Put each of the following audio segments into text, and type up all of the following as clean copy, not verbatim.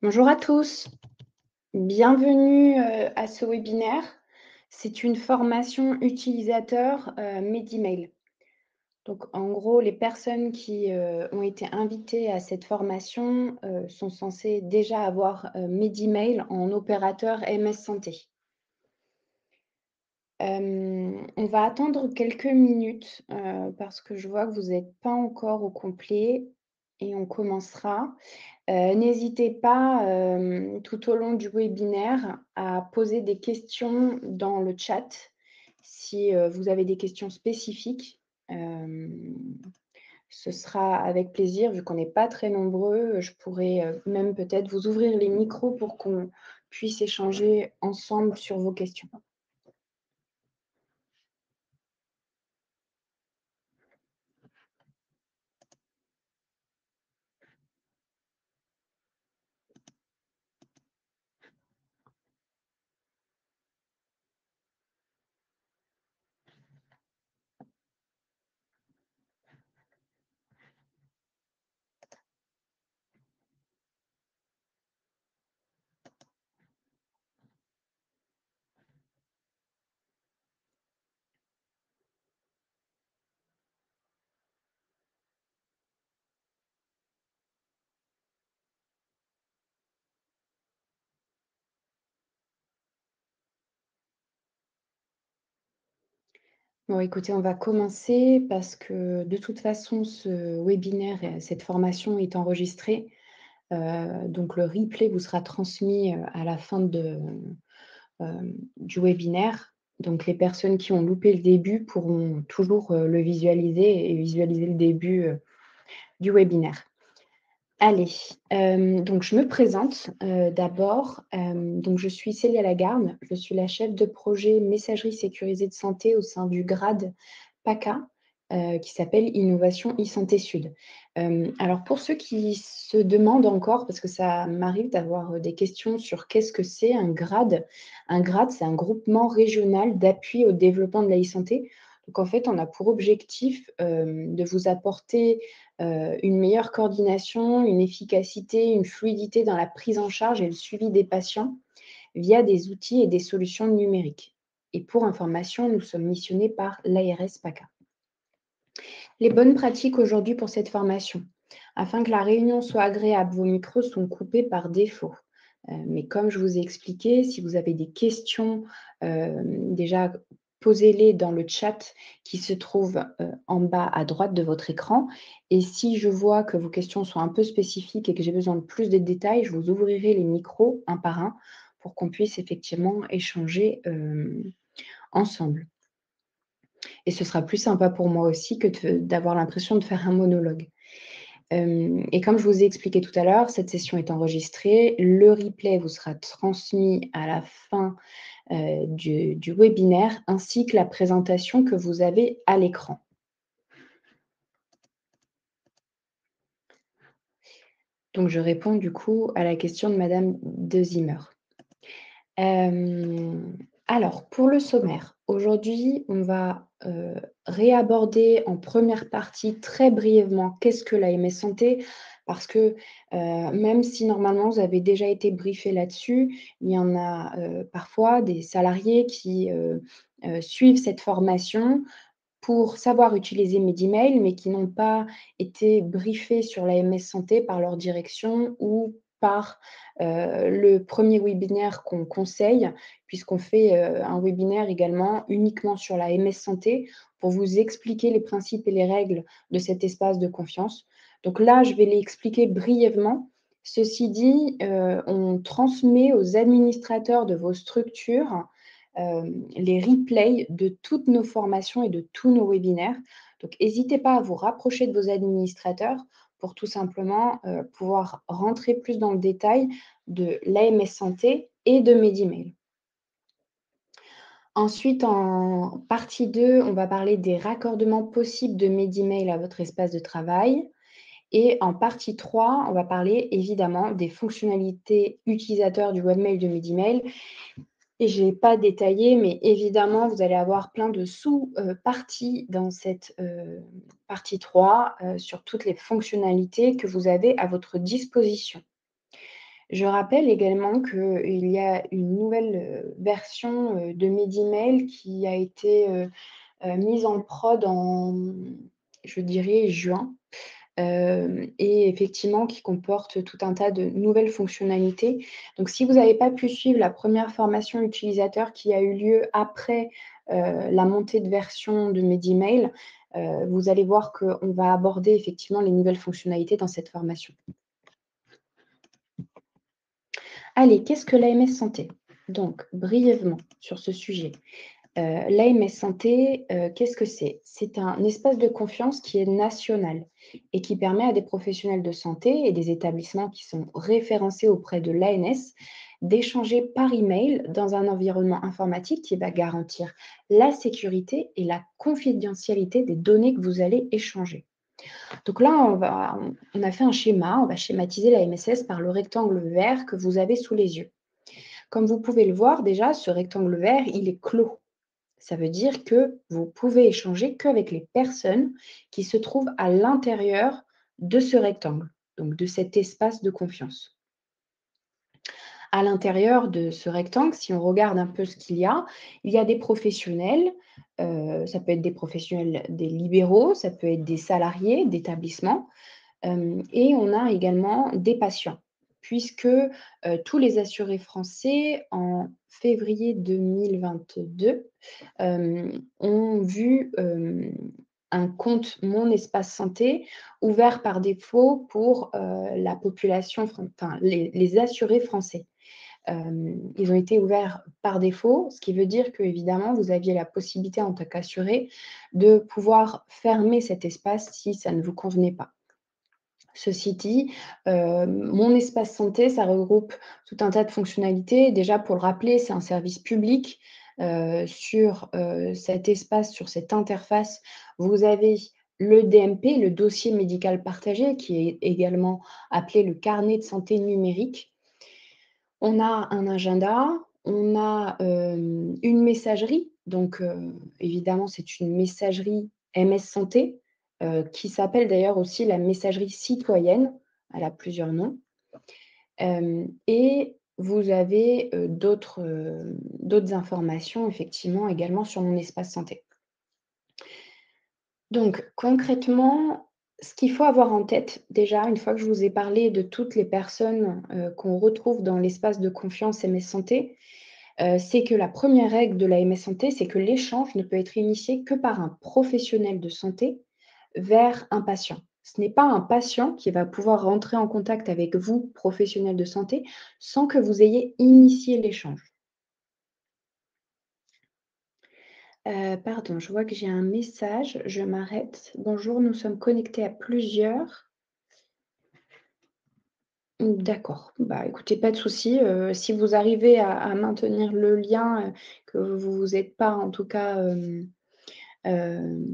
Bonjour à tous, bienvenue à ce webinaire. C'est une formation utilisateur Medimail. Donc en gros, les personnes qui ont été invitées à cette formation sont censées déjà avoir Medimail en opérateur MS Santé. On va attendre quelques minutes parce que je vois que vous n'êtes pas encore au complet et on commencera. N'hésitez pas, tout au long du webinaire à poser des questions dans le chat si, vous avez des questions spécifiques. Hem, Ce sera avec plaisir vu qu'on n'est pas très nombreux, je pourrais, même peut-être vous ouvrir les micros pour qu'on puisse échanger ensemble sur vos questions. Bon, écoutez, on va commencer parce que de toute façon, ce webinaire et cette formation est enregistrée. Donc le replay vous sera transmis, à la fin du webinaire. Donc les personnes qui ont loupé le début pourront toujours, le visualiser et visualiser le début, du webinaire. Allez, donc je me présente, d'abord, donc je suis Célia Lagarde, je suis la chef de projet messagerie sécurisée de santé au sein du grade PACA, qui s'appelle Innovation e-santé Sud. Alors pour ceux qui se demandent encore, parce que ça m'arrive d'avoir, des questions sur qu'est-ce que c'est un grade? Un grade, c'est un groupement régional d'appui au développement de la e-santé. Donc en fait, on a pour objectif, de vous apporter une meilleure coordination, une efficacité, une fluidité dans la prise en charge et le suivi des patients via des outils et des solutions numériques. Et pour information, nous sommes missionnés par l'ARS PACA. Les bonnes pratiques aujourd'hui pour cette formation. Afin que la réunion soit agréable, vos micros sont coupés par défaut. Mais comme je vous ai expliqué, si vous avez des questions, déjà posez-les dans le chat qui se trouve en bas à droite de votre écran. Et si je vois que vos questions sont un peu spécifiques et que j'ai besoin de plus de détails, je vous ouvrirai les micros un par un pour qu'on puisse effectivement échanger ensemble. Et ce sera plus sympa pour moi aussi que d'avoir l'impression de faire un monologue. Et comme je vous ai expliqué tout à l'heure, cette session est enregistrée. Le replay vous sera transmis à la fin du webinaire, ainsi que la présentation que vous avez à l'écran. Donc je réponds du coup à la question de madame De Zimmer. Alors pour le sommaire, aujourd'hui, on va, réaborder en première partie très brièvement qu'est-ce que l'AMS santé? Parce que, même si normalement vous avez déjà été briefés là-dessus, il y en a, parfois des salariés qui, suivent cette formation pour savoir utiliser Medimel, mais qui n'ont pas été briefés sur l'AMS santé par leur direction ou par, le premier webinaire qu'on conseille, puisqu'on fait, un webinaire également uniquement sur l'AMS santé pour vous expliquer les principes et les règles de cet espace de confiance. Donc là, je vais l'expliquer brièvement. Ceci dit, on transmet aux administrateurs de vos structures les replays de toutes nos formations et de tous nos webinaires. Donc, n'hésitez pas à vous rapprocher de vos administrateurs pour tout simplement pouvoir rentrer plus dans le détail de l'AMS Santé et de Medimail. Ensuite, en partie 2, on va parler des raccordements possibles de Medimail à votre espace de travail. Et en partie 3, on va parler évidemment des fonctionnalités utilisateurs du webmail de Medimail. Et je n'ai pas détaillé, mais évidemment, vous allez avoir plein de sous-parties dans cette partie 3 sur toutes les fonctionnalités que vous avez à votre disposition. Je rappelle également qu'il y a une nouvelle, version, de Medimail qui a été, mise en prod je dirais juin, et effectivement qui comporte tout un tas de nouvelles fonctionnalités. Donc si vous n'avez pas pu suivre la première formation utilisateur qui a eu lieu après, la montée de version de Medimail, vous allez voir qu'on va aborder effectivement les nouvelles fonctionnalités dans cette formation. Allez, qu'est-ce que l'AMS santé? Donc brièvement sur ce sujet. L'AMS santé, qu'est-ce que c'est? C'est un espace de confiance qui est national et qui permet à des professionnels de santé et des établissements qui sont référencés auprès de l'ANS d'échanger par email dans un environnement informatique qui va garantir la sécurité et la confidentialité des données que vous allez échanger. Donc là, on a fait un schéma, on va schématiser la MSS par le rectangle vert que vous avez sous les yeux. Comme vous pouvez le voir déjà, ce rectangle vert, il est clos. Ça veut dire que vous pouvez échanger qu'avec les personnes qui se trouvent à l'intérieur de ce rectangle, donc de cet espace de confiance. À l'intérieur de ce rectangle, si on regarde un peu ce qu'il y a des professionnels, ça peut être des professionnels, des libéraux, ça peut être des salariés d'établissements, et on a également des patients, puisque, tous les assurés français en février 2022 ont vu, un compte Mon Espace Santé ouvert par défaut pour, la population enfin les assurés français. Ils ont été ouverts par défaut, ce qui veut dire qu'évidemment, vous aviez la possibilité en tant qu'assuré de pouvoir fermer cet espace si ça ne vous convenait pas. Ceci dit, Mon Espace Santé, ça regroupe tout un tas de fonctionnalités. Déjà, pour le rappeler, c'est un service public. Sur, cet espace, sur cette interface, vous avez le DMP, le dossier médical partagé, qui est également appelé le carnet de santé numérique. On a un agenda, on a, une messagerie, donc évidemment, c'est une messagerie MS Santé, qui s'appelle d'ailleurs aussi la messagerie citoyenne. Elle a plusieurs noms. Et vous avez, d'autres informations effectivement également sur Mon Espace Santé. Donc concrètement, ce qu'il faut avoir en tête déjà, une fois que je vous ai parlé de toutes les personnes, qu'on retrouve dans l'espace de confiance MS Santé, c'est que la première règle de la MS Santé, c'est que l'échange ne peut être initié que par un professionnel de santé vers un patient. Ce n'est pas un patient qui va pouvoir rentrer en contact avec vous, professionnel de santé, sans que vous ayez initié l'échange. Pardon, je vois que j'ai un message, je m'arrête. Bonjour, nous sommes connectés à plusieurs. D'accord. Bah, écoutez, pas de souci, si vous arrivez à maintenir le lien, que vous êtes pas en tout cas, hem,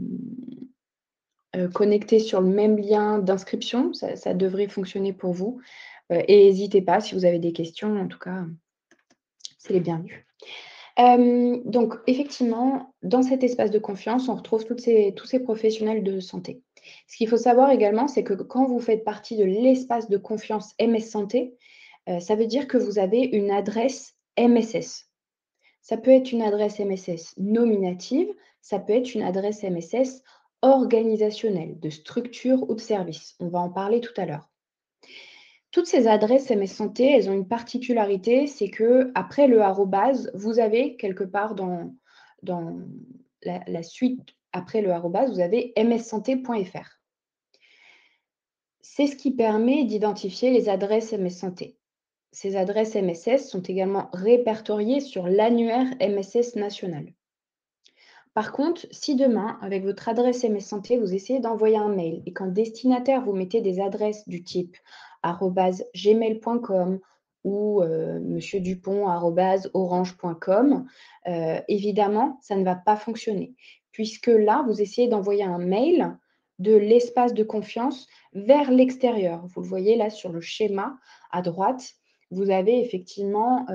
connectés sur le même lien d'inscription, ça devrait fonctionner pour vous, et n'hésitez pas si vous avez des questions, en tout cas, c'est les bienvenus. Donc effectivement, dans cet espace de confiance, on retrouve tous ces professionnels de santé. Ce qu'il faut savoir également, c'est que quand vous faites partie de l'espace de confiance MS Santé, ça veut dire que vous avez une adresse MSS. Ça peut être une adresse MSS nominative, ça peut être une adresse MSS organisationnelle, de structure ou de service. On va en parler tout à l'heure. Toutes ces adresses MS Santé, elles ont une particularité, c'est que après le arrobase, vous avez quelque part dans la suite, après le arrobase, vous avez mssanté.fr. C'est ce qui permet d'identifier les adresses MS Santé. Ces adresses MSS sont également répertoriées sur l'annuaire MSS national. Par contre, si demain, avec votre adresse MS Santé, vous essayez d'envoyer un mail et qu'en destinataire, vous mettez des adresses du type @gmail.com ou monsieurdupont@orange.com, évidemment, ça ne va pas fonctionner puisque là, vous essayez d'envoyer un mail de l'espace de confiance vers l'extérieur. Vous le voyez là sur le schéma à droite, vous avez effectivement,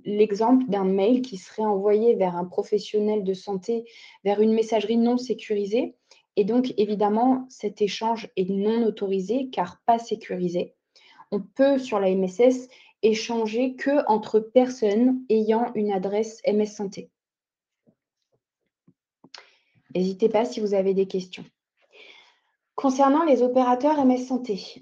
l'exemple d'un mail qui serait envoyé vers un professionnel de santé, vers une messagerie non sécurisée et donc évidemment, cet échange est non autorisé car pas sécurisé. on peut sur la MSS échanger que entre personnes ayant une adresse MS Santé. N'hésitez pas si vous avez des questions. Concernant les opérateurs MS Santé,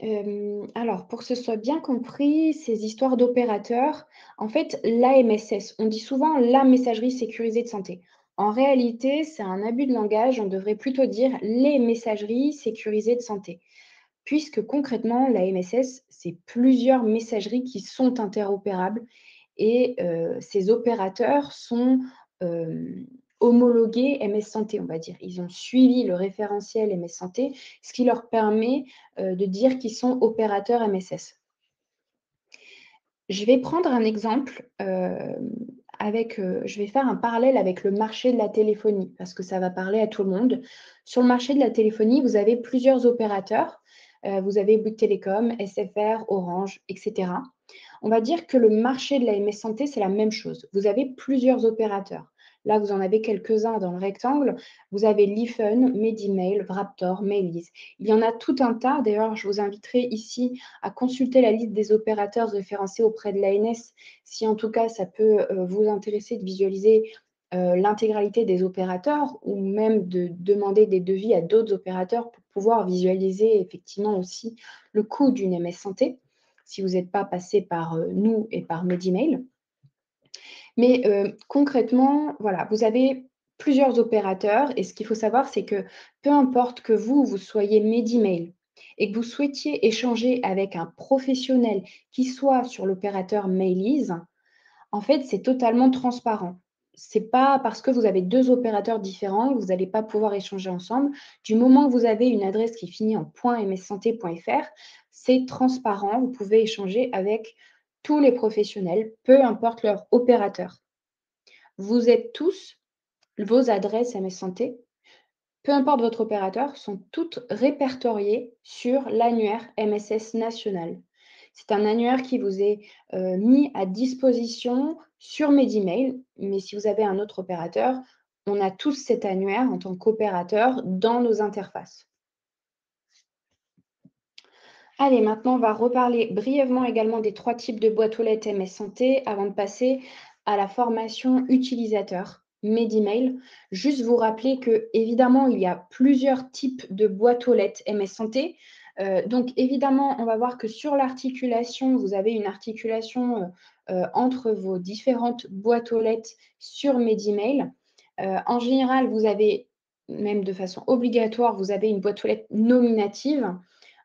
alors pour que ce soit bien compris, ces histoires d'opérateurs, en fait, l'AMSS, on dit souvent la messagerie sécurisée de santé. En réalité, c'est un abus de langage, on devrait plutôt dire les messageries sécurisées de santé, puisque concrètement, l'AMSS, c'est plusieurs messageries qui sont interopérables et ces opérateurs sont, hem, homologués MS Santé, on va dire. Ils ont suivi le référentiel MS Santé, ce qui leur permet, de dire qu'ils sont opérateurs MSS. Je vais prendre un exemple, je vais faire un parallèle avec le marché de la téléphonie parce que ça va parler à tout le monde. Sur le marché de la téléphonie, vous avez plusieurs opérateurs, vous avez Bouygues Télécom, SFR, Orange et cetera. On va dire que le marché de la MS Santé, c'est la même chose. Vous avez plusieurs opérateurs. Là, vous en avez quelques-uns dans le rectangle. Vous avez Lifen, Medimail, Vraptor, Mailiz. Il y en a tout un tas. D'ailleurs, je vous inviterai ici à consulter la liste des opérateurs référencés auprès de l'ANS, si en tout cas ça peut vous intéresser de visualiser l'intégralité des opérateurs ou même de demander des devis à d'autres opérateurs pour pouvoir visualiser effectivement aussi le coût d'une MS Santé si vous n'êtes pas passé par nous et par Medimail. Mais concrètement, voilà, vous avez plusieurs opérateurs et ce qu'il faut savoir, c'est que peu importe que vous soyez Medimail et que vous souhaitiez échanger avec un professionnel qui soit sur l'opérateur Mailiz, en fait, c'est totalement transparent. C'est pas parce que vous avez 2 opérateurs différents que vous n'allez pas pouvoir échanger ensemble. Du moment que vous avez une adresse qui finit en .mssanté.fr, c'est transparent, vous pouvez échanger avec tous les professionnels, peu importe leur opérateur. Vous êtes tous vos adresses MS Santé, peu importe votre opérateur, sont toutes répertoriées sur l'annuaire MSS national. C'est un annuaire qui vous est mis à disposition sur Medimail, mais si vous avez un autre opérateur, on a tous cet annuaire en tant qu'opérateur dans nos interfaces. Allez, maintenant, on va reparler brièvement également des 3 types de boîtes aux lettres MS Santé avant de passer à la formation utilisateur Medimail. Juste vous rappeler que évidemment, il y a plusieurs types de boîtes aux lettres MS Santé. Donc évidemment, on va voir que sur l'articulation, vous avez une articulation, entre vos différentes boîtes aux lettres sur Medimail. En général, vous avez, même de façon obligatoire, vous avez une boîte aux lettres nominative.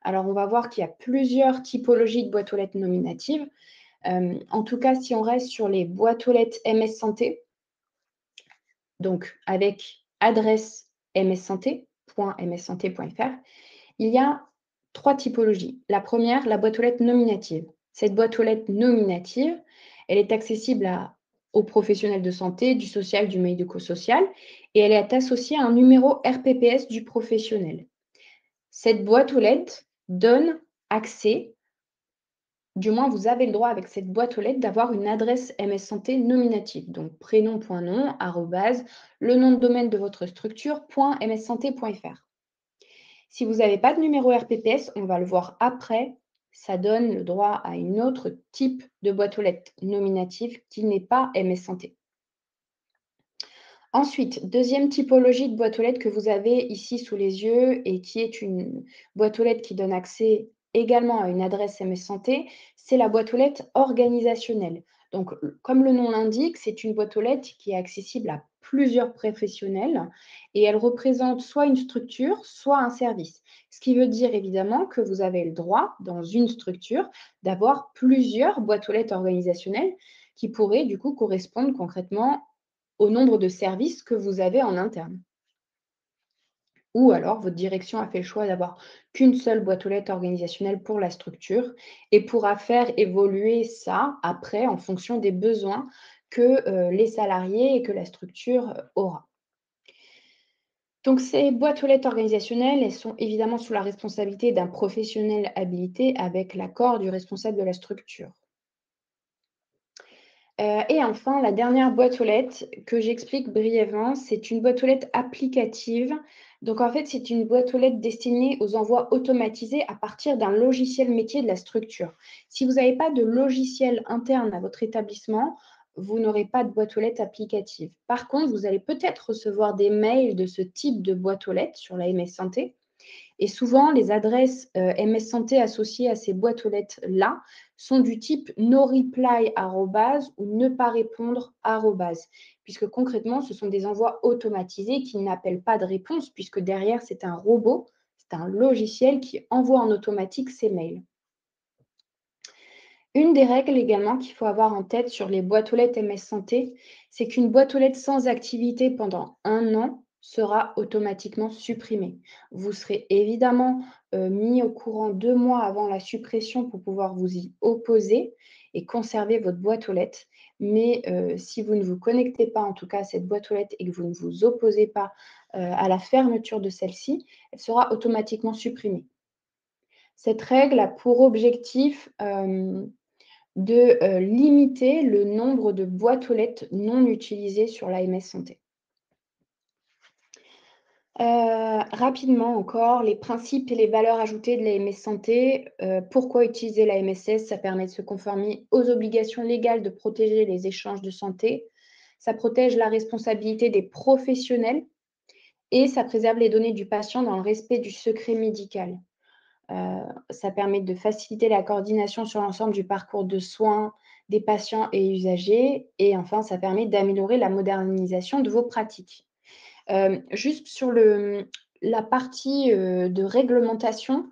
Alors, on va voir qu'il y a plusieurs typologies de boîtes aux lettres nominatives. En tout cas, si on reste sur les boîtes aux lettres MS Santé, donc avec adresse mssanté.mssanté.fr, il y a 3 typologies. La première, la boîte aux lettres nominative. Cette boîte aux lettres nominative, elle est accessible aux professionnels de santé, du social, du médico-social, et elle est associée à un numéro RPPS du professionnel. Cette boîte aux lettres donne accès, du moins vous avez le droit avec cette boîte aux lettres d'avoir une adresse MS Santé nominative, donc prénom.nom, arrobase, le nom de domaine de votre structure, .mssanté.fr. Si vous n'avez pas de numéro RPPS, on va le voir après, ça donne le droit à une autre type de boîte aux lettres nominative qui n'est pas MS Santé. Ensuite, deuxième typologie de boîte aux lettres que vous avez ici sous les yeux et qui est une boîte aux lettres qui donne accès également à une adresse MS Santé, c'est la boîte aux lettres organisationnelle. Donc, comme le nom l'indique, c'est une boîte aux lettres qui est accessible à plusieurs professionnels et elle représente soit une structure, soit un service. Ce qui veut dire évidemment que vous avez le droit, dans une structure, d'avoir plusieurs boîtes aux lettres organisationnelles qui pourraient du coup correspondre concrètement au nombre de services que vous avez en interne. Ou alors, votre direction a fait le choix d'avoir qu'une seule boîte aux lettres organisationnelle pour la structure et pourra faire évoluer ça après en fonction des besoins que les salariés et que la structure aura. Donc, ces boîtes aux lettres organisationnelles, elles sont évidemment sous la responsabilité d'un professionnel habilité avec l'accord du responsable de la structure. Et enfin, la dernière boîte aux lettres que j'explique brièvement, c'est une boîte aux lettres applicative Donc en fait, c'est une boîte aux lettres destinée aux envois automatisés à partir d'un logiciel métier de la structure. Si vous n'avez pas de logiciel interne à votre établissement, vous n'aurez pas de boîte aux lettres applicative. Par contre, vous allez peut-être recevoir des mails de ce type de boîte aux lettres sur la MS Santé. Et souvent, les adresses MS Santé associées à ces boîtes aux lettres-là sont du type no reply ou ne pas répondre puisque concrètement, ce sont des envois automatisés qui n'appellent pas de réponse, puisque derrière, c'est un robot, c'est un logiciel qui envoie en automatique ces mails. Une des règles également qu'il faut avoir en tête sur les boîtes aux lettres MS Santé, c'est qu'une boîte aux lettres sans activité pendant 1 an sera automatiquement supprimée. Vous serez évidemment mis au courant 2 mois avant la suppression pour pouvoir vous y opposer et conserver votre boîte aux lettres. Mais si vous ne vous connectez pas en tout cas à cette boîte aux lettres et que vous ne vous opposez pas à la fermeture de celle-ci, elle sera automatiquement supprimée. Cette règle a pour objectif de limiter le nombre de boîtes aux lettres non utilisées sur l'AMS Santé. Rapidement encore, les principes et les valeurs ajoutées de l'AMS Santé. Pourquoi utiliser l'AMSS? Ça permet de se conformer aux obligations légales de protéger les échanges de santé. Ça protège la responsabilité des professionnels et ça préserve les données du patient dans le respect du secret médical. Ça permet de faciliter la coordination sur l'ensemble du parcours de soins des patients et usagers et enfin, ça permet d'améliorer la modernisation de vos pratiques. Juste sur la partie, de réglementation,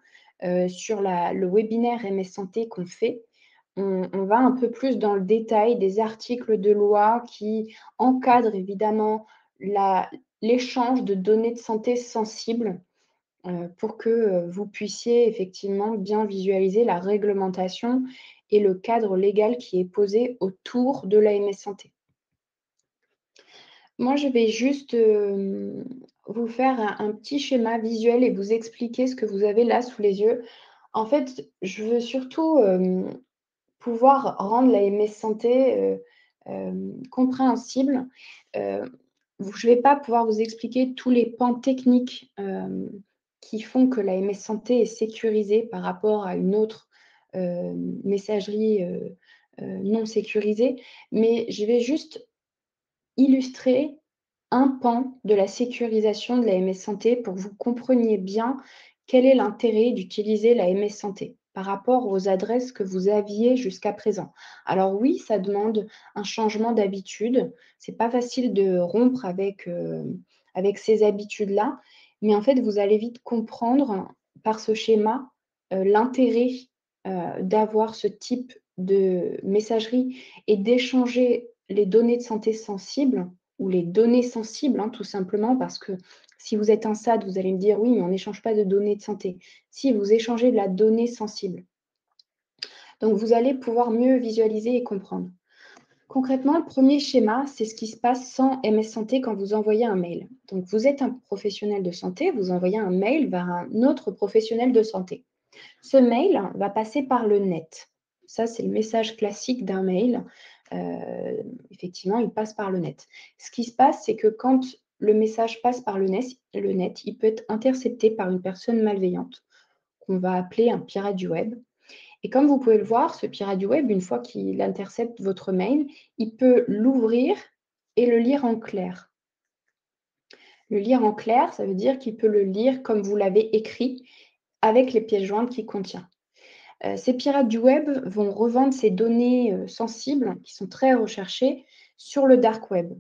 sur le webinaire MS Santé qu'on fait, on va un peu plus dans le détail des articles de loi qui encadrent évidemment l'échange de données de santé sensibles pour que, vous puissiez effectivement bien visualiser la réglementation et le cadre légal qui est posé autour de l'AMS Santé. Moi, je vais juste, vous faire un petit schéma visuel et vous expliquer ce que vous avez là sous les yeux. En fait, je veux surtout, pouvoir rendre l'AMS Santé, compréhensible. Heu, je ne vais pas pouvoir vous expliquer tous les pans techniques, qui font que l'AMS Santé est sécurisée par rapport à une autre, messagerie, non sécurisée, mais je vais juste illustrer un pan de la sécurisation de la MS Santé pour que vous compreniez bien quel est l'intérêt d'utiliser la MS Santé par rapport aux adresses que vous aviez jusqu'à présent. Alors oui, ça demande un changement d'habitude. C'est pas facile de rompre avec ces habitudes-là, mais en fait, vous allez vite comprendre par ce schéma, l'intérêt, d'avoir ce type de messagerie et d'échanger les données de santé sensibles ou les données sensibles, hein, tout simplement, parce que si vous êtes un SAD, vous allez me dire: «Oui, mais on n'échange pas de données de santé». Si, vous échangez de la donnée sensible. Donc vous allez pouvoir mieux visualiser et comprendre. Concrètement, le premier schéma, c'est ce qui se passe sans MS Santé quand vous envoyez un mail. Donc vous êtes un professionnel de santé, vous envoyez un mail vers un autre professionnel de santé. Ce mail va passer par le net. Ça, c'est le message classique d'un mail. Effectivement, il passe par le net. Ce qui se passe, c'est que quand le message passe par le net, il peut être intercepté par une personne malveillante qu'on va appeler un pirate du web. Et comme vous pouvez le voir, ce pirate du web, une fois qu'il intercepte votre mail, il peut l'ouvrir et le lire en clair. Le lire en clair, ça veut dire qu'il peut le lire comme vous l'avez écrit, avec les pièces jointes qu'il contient. Ces pirates du web vont revendre ces données, sensibles, qui sont très recherchées, sur le dark web.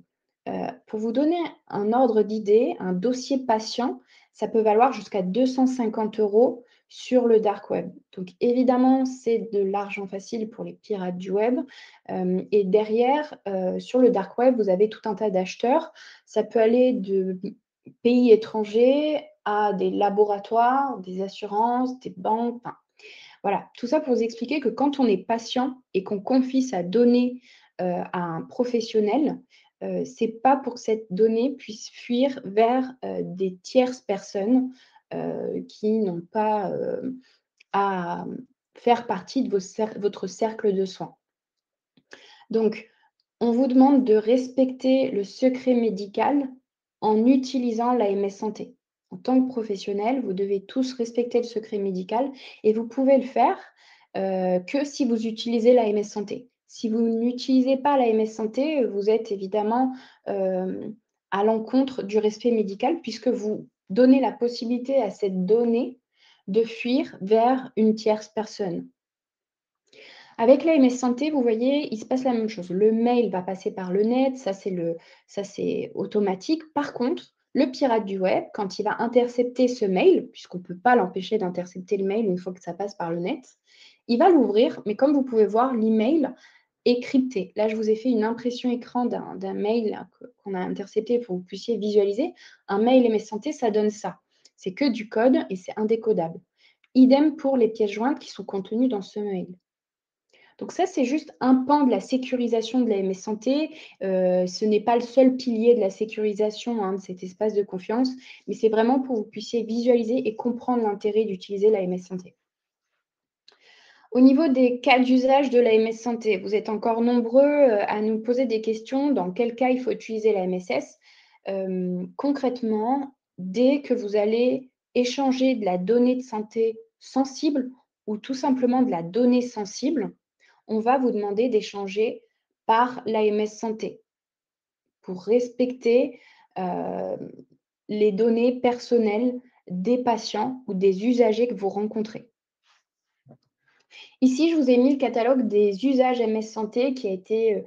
Pour vous donner un ordre d'idée, un dossier patient, ça peut valoir jusqu'à 250 € sur le dark web. Donc évidemment, c'est de l'argent facile pour les pirates du web, et derrière, sur le dark web, vous avez tout un tas d'acheteurs. Ça peut aller de pays étrangers à des laboratoires, des assurances, des banques, enfin voilà, tout ça pour vous expliquer que quand on est patient et qu'on confie sa donnée, à un professionnel, c'est pas pour que cette donnée puisse fuir vers, des tierces personnes, qui n'ont pas, à faire partie de votre cercle de soins. Donc, on vous demande de respecter le secret médical en utilisant l'AMS Santé. En tant que professionnel, vous devez tous respecter le secret médical et vous pouvez le faire que si vous utilisez l'AMS Santé. Si vous n'utilisez pas l'AMS Santé, vous êtes évidemment euh, à l'encontre du respect médical puisque vous donnez la possibilité à cette donnée de fuir vers une tierce personne. Avec l'AMS Santé, vous voyez, il se passe la même chose. Le mail va passer par le net, ça c'est automatique. Par contre, le pirate du web, quand il va intercepter ce mail, puisqu'on ne peut pas l'empêcher d'intercepter le mail une fois que ça passe par le net, il va l'ouvrir, mais comme vous pouvez voir, l'email est crypté. Là, je vous ai fait une impression écran d'un mail qu'on a intercepté pour que vous puissiez visualiser. Un mail MS Santé, ça donne ça. C'est que du code et c'est indécodable. Idem pour les pièces jointes qui sont contenues dans ce mail. Donc ça, c'est juste un pan de la sécurisation de l'AMS Santé. Ce n'est pas le seul pilier de la sécurisation de cet espace de confiance, mais c'est vraiment pour que vous puissiez visualiser et comprendre l'intérêt d'utiliser l'AMS Santé. Au niveau des cas d'usage de l'AMS Santé, vous êtes encore nombreux à nous poser des questions. Dans quel cas il faut utiliser la MSS? Concrètement, dès que vous allez échanger de la donnée de santé sensible ou tout simplement de la donnée sensible, on va vous demander d'échanger par l'AMS Santé pour respecter les données personnelles des patients ou des usagers que vous rencontrez. Ici, je vous ai mis le catalogue des usages MS Santé qui a été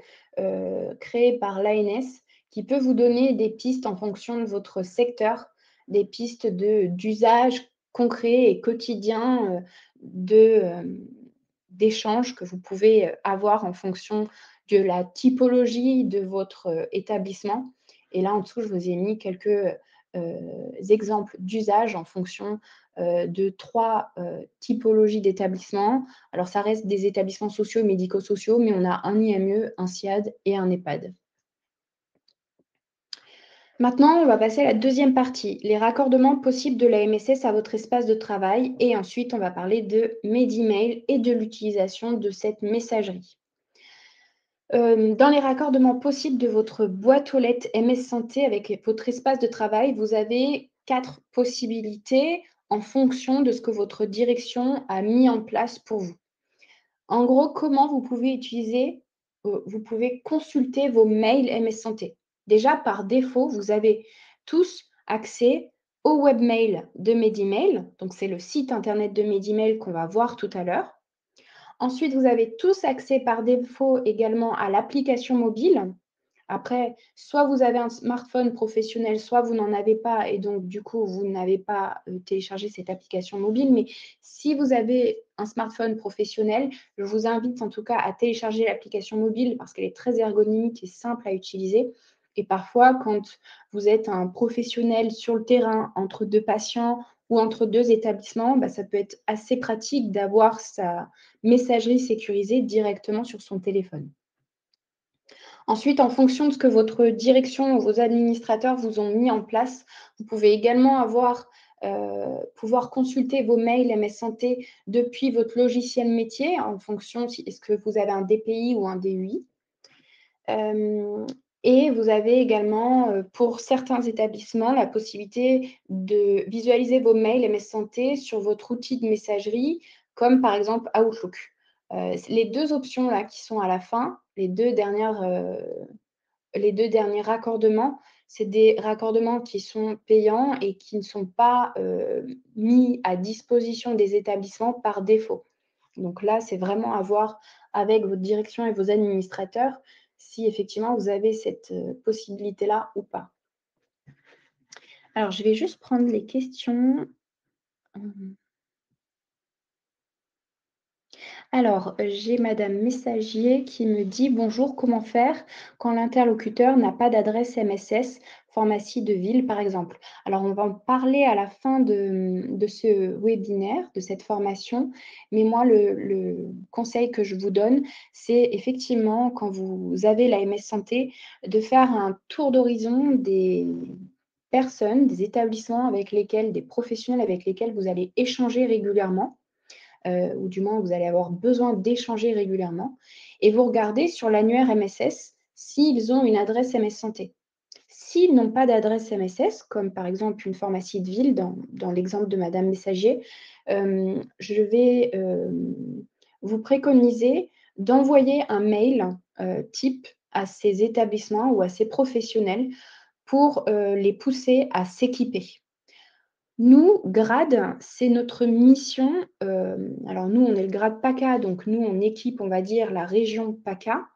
créé par l'ANS, qui peut vous donner des pistes en fonction de votre secteur, des pistes d'usage concret et quotidien d'échanges que vous pouvez avoir en fonction de la typologie de votre établissement. Et là, en dessous, je vous ai mis quelques exemples d'usage en fonction de 3 typologies d'établissements. Alors, ça reste des établissements sociaux et médico-sociaux, mais on a un IME, un SIAD et un EHPAD. Maintenant, on va passer à la deuxième partie, les raccordements possibles de la MSS à votre espace de travail. Et ensuite, on va parler de Medimail et de l'utilisation de cette messagerie. Dans les raccordements possibles de votre boîte aux lettres MS Santé avec votre espace de travail, vous avez 4 possibilités en fonction de ce que votre direction a mis en place pour vous. En gros, comment vous pouvez utiliser, vous pouvez consulter vos mails MS Santé. Déjà, par défaut, vous avez tous accès au webmail de Medimail. Donc, c'est le site internet de Medimail qu'on va voir tout à l'heure. Ensuite, vous avez tous accès par défaut également à l'application mobile. Après, soit vous avez un smartphone professionnel, soit vous n'en avez pas et donc du coup, vous n'avez pas téléchargé cette application mobile. Mais si vous avez un smartphone professionnel, je vous invite en tout cas à télécharger l'application mobile parce qu'elle est très ergonomique et simple à utiliser. Et parfois, quand vous êtes un professionnel sur le terrain entre 2 patients ou entre 2 établissements, ça peut être assez pratique d'avoir sa messagerie sécurisée directement sur son téléphone. Ensuite, en fonction de ce que votre direction ou vos administrateurs vous ont mis en place, vous pouvez également pouvoir consulter vos mails MS Santé depuis votre logiciel métier en fonction si est-ce que vous avez un DPI ou un DUI. Et vous avez également, pour certains établissements, la possibilité de visualiser vos mails MS Santé sur votre outil de messagerie, comme par exemple Outlook. Les 2 options là qui sont à la fin, les 2 derniers raccordements, c'est des raccordements qui sont payants et qui ne sont pas mis à disposition des établissements par défaut. Donc là, c'est vraiment à voir avec votre direction et vos administrateurs si effectivement vous avez cette possibilité-là ou pas. Alors, je vais juste prendre les questions. Alors, j'ai madame Messagier qui me dit: «Bonjour, comment faire quand l'interlocuteur n'a pas d'adresse MSS, pharmacie de ville, par exemple?» Alors, on va en parler à la fin de ce webinaire, de cette formation, mais moi, le conseil que je vous donne, c'est effectivement, quand vous avez la MS Santé, de faire un tour d'horizon des personnes, des établissements avec lesquels des professionnels avec lesquels vous allez échanger régulièrement ou du moins vous allez avoir besoin d'échanger régulièrement. Et vous regardez sur l'annuaire MSS s'ils ont une adresse MS Santé. S'ils n'ont pas d'adresse MSS, comme par exemple une pharmacie de ville, dans l'exemple de Madame Messager, je vais vous préconiser d'envoyer un mail type à ces établissements ou à ces professionnels pour les pousser à s'équiper. Nous, grade, c'est notre mission. Alors nous, on est le grade PACA, donc nous, on équipe, on va dire, la région PACA.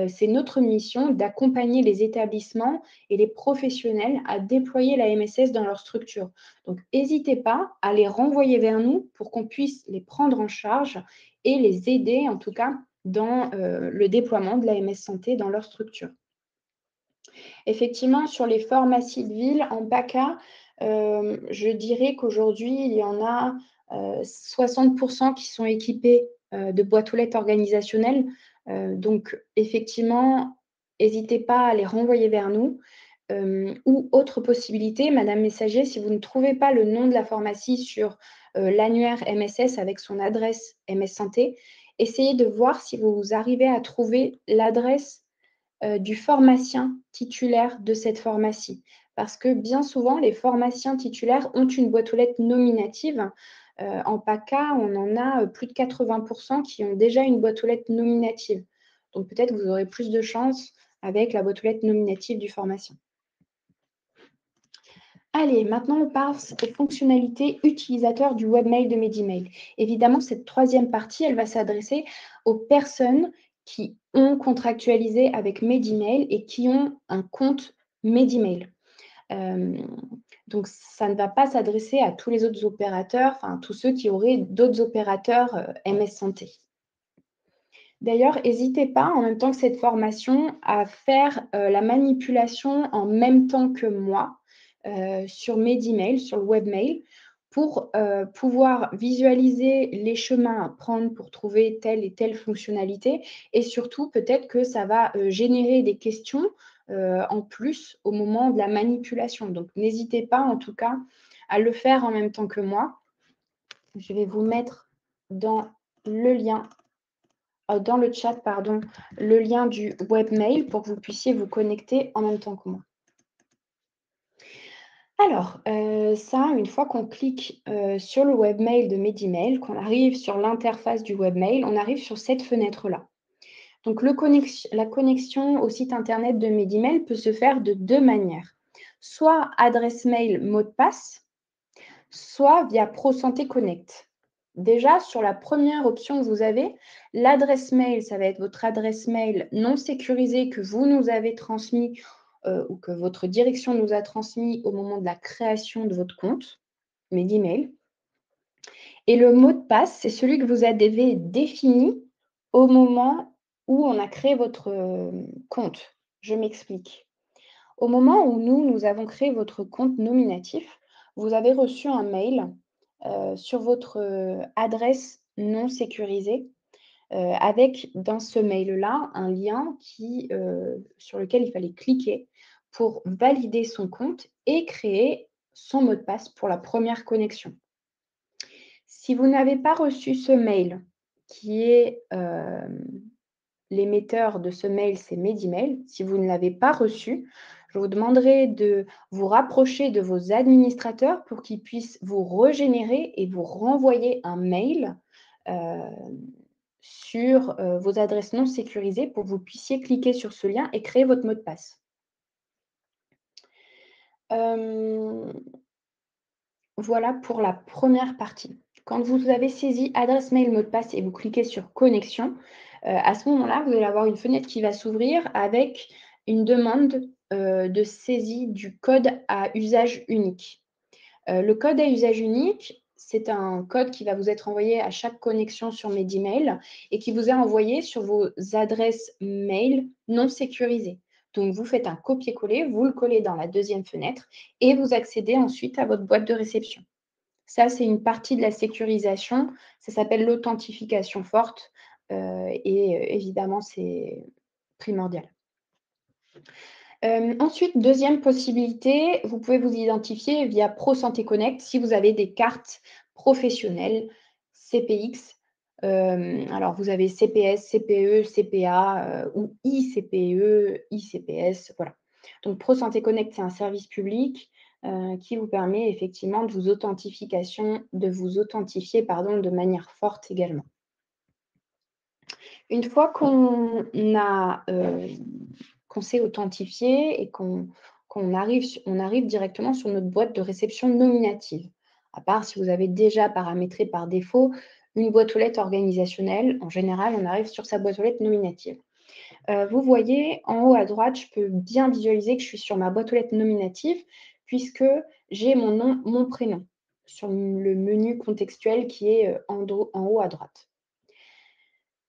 C'est notre mission d'accompagner les établissements et les professionnels à déployer la MSS dans leur structure. Donc, n'hésitez pas à les renvoyer vers nous pour qu'on puisse les prendre en charge et les aider, en tout cas, dans le déploiement de la MS Santé dans leur structure. Effectivement, sur les pharmacies de ville en PACA, je dirais qu'aujourd'hui, il y en a 60 qui sont équipés de boîtes aux lettres organisationnelles. Donc effectivement, n'hésitez pas à les renvoyer vers nous. Ou autre possibilité, Madame Messager, si vous ne trouvez pas le nom de la pharmacie sur l'annuaire MSS avec son adresse MS Santé, essayez de voir si vous arrivez à trouver l'adresse du pharmacien titulaire de cette pharmacie. Parce que bien souvent, les pharmaciens titulaires ont une boîte aux lettres nominative. En PACA, on en a plus de 80 qui ont déjà une boîte aux lettres nominative. Donc peut-être vous aurez plus de chance avec la boîte aux lettres nominative du pharmacien. Allez, maintenant on passe aux fonctionnalités utilisateurs du webmail de Medimail. Évidemment, cette troisième partie, elle va s'adresser aux personnes qui ont contractualisé avec Medimail et qui ont un compte Medimail. Donc, ça ne va pas s'adresser à tous les autres opérateurs, enfin tous ceux qui auraient d'autres opérateurs MS Santé. D'ailleurs, n'hésitez pas, en même temps que cette formation, à faire la manipulation en même temps que moi sur Medimail, sur le webmail, pour pouvoir visualiser les chemins à prendre pour trouver telle et telle fonctionnalité. Et surtout, peut-être que ça va générer des questions en plus au moment de la manipulation. Donc, n'hésitez pas, en tout cas, à le faire en même temps que moi. Je vais vous mettre dans le lien dans le chat, pardon, le lien du webmail pour que vous puissiez vous connecter en même temps que moi. Alors, ça, une fois qu'on clique sur le webmail de Medimail, qu'on arrive sur l'interface du webmail, on arrive sur cette fenêtre-là. Donc, la connexion au site internet de Medimail peut se faire de deux manières. Soit adresse mail mot de passe, soit via ProSanté Connect. Déjà, sur la première option que vous avez, l'adresse mail, ça va être votre adresse mail non sécurisée que vous nous avez transmis ou que votre direction nous a transmis au moment de la création de votre compte, Medimail. Et le mot de passe, c'est celui que vous avez défini au moment où on a créé votre compte. Je m'explique. Au moment où nous avons créé votre compte nominatif, vous avez reçu un mail sur votre adresse non sécurisée avec dans ce mail-là un lien sur lequel il fallait cliquer pour valider son compte et créer son mot de passe pour la première connexion. Si vous n'avez pas reçu ce mail, qui est l'émetteur de ce mail, c'est Medimail. Si vous ne l'avez pas reçu, je vous demanderai de vous rapprocher de vos administrateurs pour qu'ils puissent vous régénérer et vous renvoyer un mail sur vos adresses non sécurisées pour que vous puissiez cliquer sur ce lien et créer votre mot de passe. Voilà pour la première partie. Quand vous avez saisi adresse mail, mot de passe et vous cliquez sur connexion, à ce moment-là, vous allez avoir une fenêtre qui va s'ouvrir avec une demande de saisie du code à usage unique. Le code à usage unique, c'est un code qui va vous être envoyé à chaque connexion sur Medimail et qui vous est envoyé sur vos adresses mail non sécurisées. Donc, vous faites un copier-coller, vous le collez dans la deuxième fenêtre et vous accédez ensuite à votre boîte de réception. Ça, c'est une partie de la sécurisation. Ça s'appelle l'authentification forte et évidemment, c'est primordial. Ensuite, deuxième possibilité, vous pouvez vous identifier via ProSanté Connect si vous avez des cartes professionnelles CPX. Alors, vous avez CPS, CPE, CPA ou ICPE, ICPS, voilà. Donc Pro Santé Connect, c'est un service public qui vous permet effectivement de vous authentifier de manière forte également. Une fois qu'on s'est authentifié et qu'on arrive directement sur notre boîte de réception nominative. À part si vous avez déjà paramétré par défaut une boîte aux lettres organisationnelle, en général, on arrive sur sa boîte aux lettres nominative. Vous voyez, en haut à droite, je peux bien visualiser que je suis sur ma boîte aux lettres nominative puisque j'ai mon nom, mon prénom sur le menu contextuel qui est en haut à droite.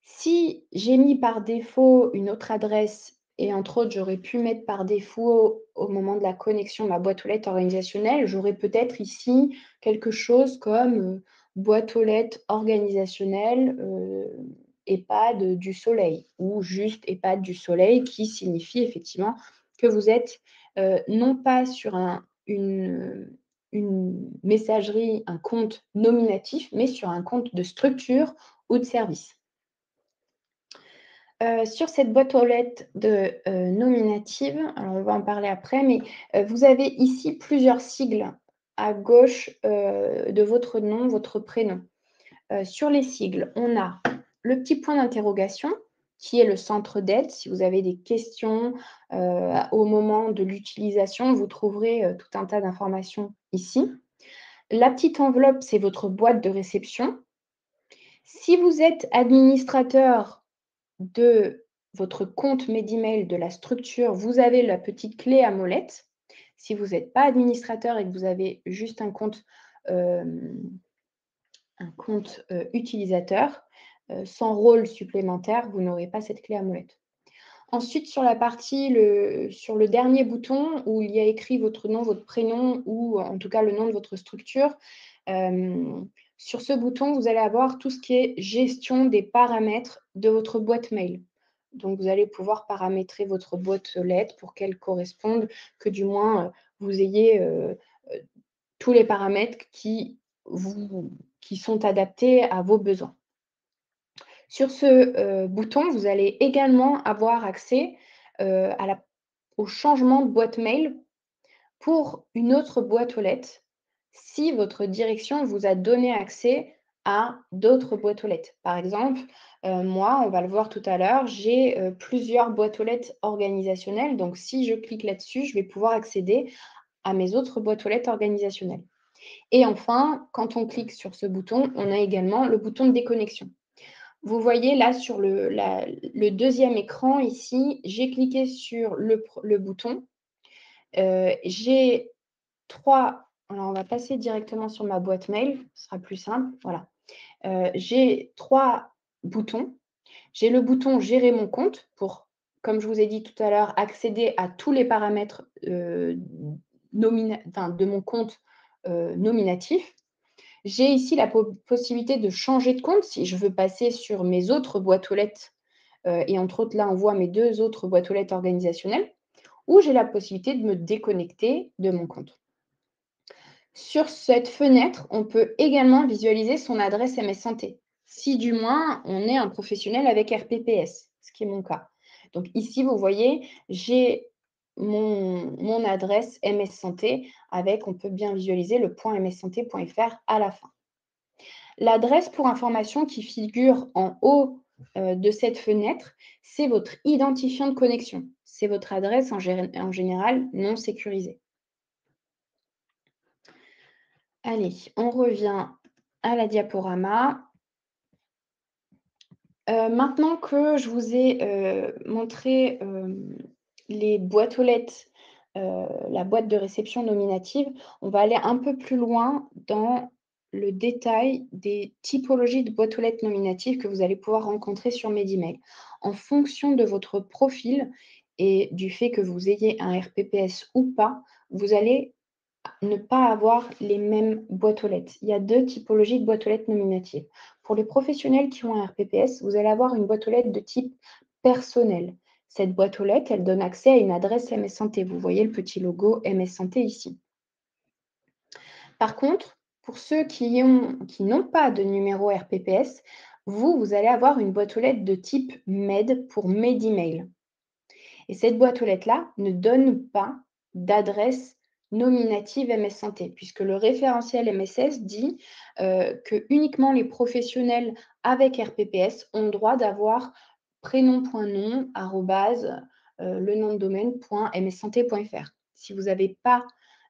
Si j'ai mis par défaut une autre adresse et entre autres, j'aurais pu mettre par défaut au moment de la connexion ma boîte aux lettres organisationnelle, j'aurais peut-être ici quelque chose comme boîte aux lettres organisationnelle EHPAD du Soleil ou juste EHPAD du Soleil qui signifie effectivement que vous êtes non pas sur une messagerie, un compte nominatif, mais sur un compte de structure ou de service. Sur cette boîte aux lettres nominative, alors on va en parler après, mais vous avez ici plusieurs sigles à gauche de votre nom, votre prénom. Sur les sigles, on a le petit point d'interrogation qui est le centre d'aide. Si vous avez des questions au moment de l'utilisation, vous trouverez tout un tas d'informations ici. La petite enveloppe, c'est votre boîte de réception. Si vous êtes administrateur de votre compte Medimail de la structure, vous avez la petite clé à molette. Si vous n'êtes pas administrateur et que vous avez juste un compte utilisateur, sans rôle supplémentaire, vous n'aurez pas cette clé à molette. Ensuite, sur la partie, sur le dernier bouton où il y a écrit votre nom, votre prénom ou en tout cas le nom de votre structure, sur ce bouton, vous allez avoir tout ce qui est gestion des paramètres de votre boîte mail. Donc, vous allez pouvoir paramétrer votre boîte aux lettres pour qu'elle corresponde, que du moins vous ayez tous les paramètres qui sont adaptés à vos besoins. Sur ce bouton, vous allez également avoir accès au changement de boîte mail pour une autre boîte aux lettres si votre direction vous a donné accès à d'autres boîtes aux lettres. Par exemple, moi, on va le voir tout à l'heure, j'ai plusieurs boîtes aux lettres organisationnelles. Donc, si je clique là-dessus, je vais pouvoir accéder à mes autres boîtes aux lettres organisationnelles. Et enfin, quand on clique sur ce bouton, on a également le bouton de déconnexion. Vous voyez là sur le deuxième écran ici, j'ai cliqué sur le bouton. J'ai trois. Alors, on va passer directement sur ma boîte mail, ce sera plus simple. Voilà. J'ai trois boutons. J'ai le bouton Gérer mon compte pour, comme je vous ai dit tout à l'heure, accéder à tous les paramètres de mon compte nominatif. J'ai ici la possibilité de changer de compte si je veux passer sur mes autres boîtes aux lettres. Et entre autres, là, on voit mes deux autres boîtes aux lettres organisationnelles, ou j'ai la possibilité de me déconnecter de mon compte. Sur cette fenêtre, on peut également visualiser son adresse MS Santé, si du moins on est un professionnel avec RPPS, ce qui est mon cas. Donc ici, vous voyez, j'ai mon adresse MS Santé avec, on peut bien visualiser le .mssanté.fr à la fin. L'adresse pour information qui figure en haut de cette fenêtre, c'est votre identifiant de connexion. C'est votre adresse en général non sécurisée. Allez, on revient à la diaporama. Maintenant que je vous ai montré les boîtes aux lettres, la boîte de réception nominative, on va aller un peu plus loin dans le détail des typologies de boîtes aux lettres nominatives que vous allez pouvoir rencontrer sur Medimail. En fonction de votre profil et du fait que vous ayez un RPPS ou pas, vous allez ne pas avoir les mêmes boîtes aux lettres. Il y a deux typologies de boîtes aux lettres nominatives. Pour les professionnels qui ont un RPPS, vous allez avoir une boîte aux lettres de type personnel. Cette boîte aux lettres, elle donne accès à une adresse MS Santé. Vous voyez le petit logo MS Santé ici. Par contre, pour ceux qui n'ont pas de numéro RPPS, vous allez avoir une boîte aux lettres de type MED pour Medimail. Et cette boîte aux lettres-là ne donne pas d'adresse nominative MS Santé, puisque le référentiel MSS dit que uniquement les professionnels avec RPPS ont le droit d'avoir prénom.nom, arrobase, le nom de domaine, .mssanté.fr. Si vous n'avez pas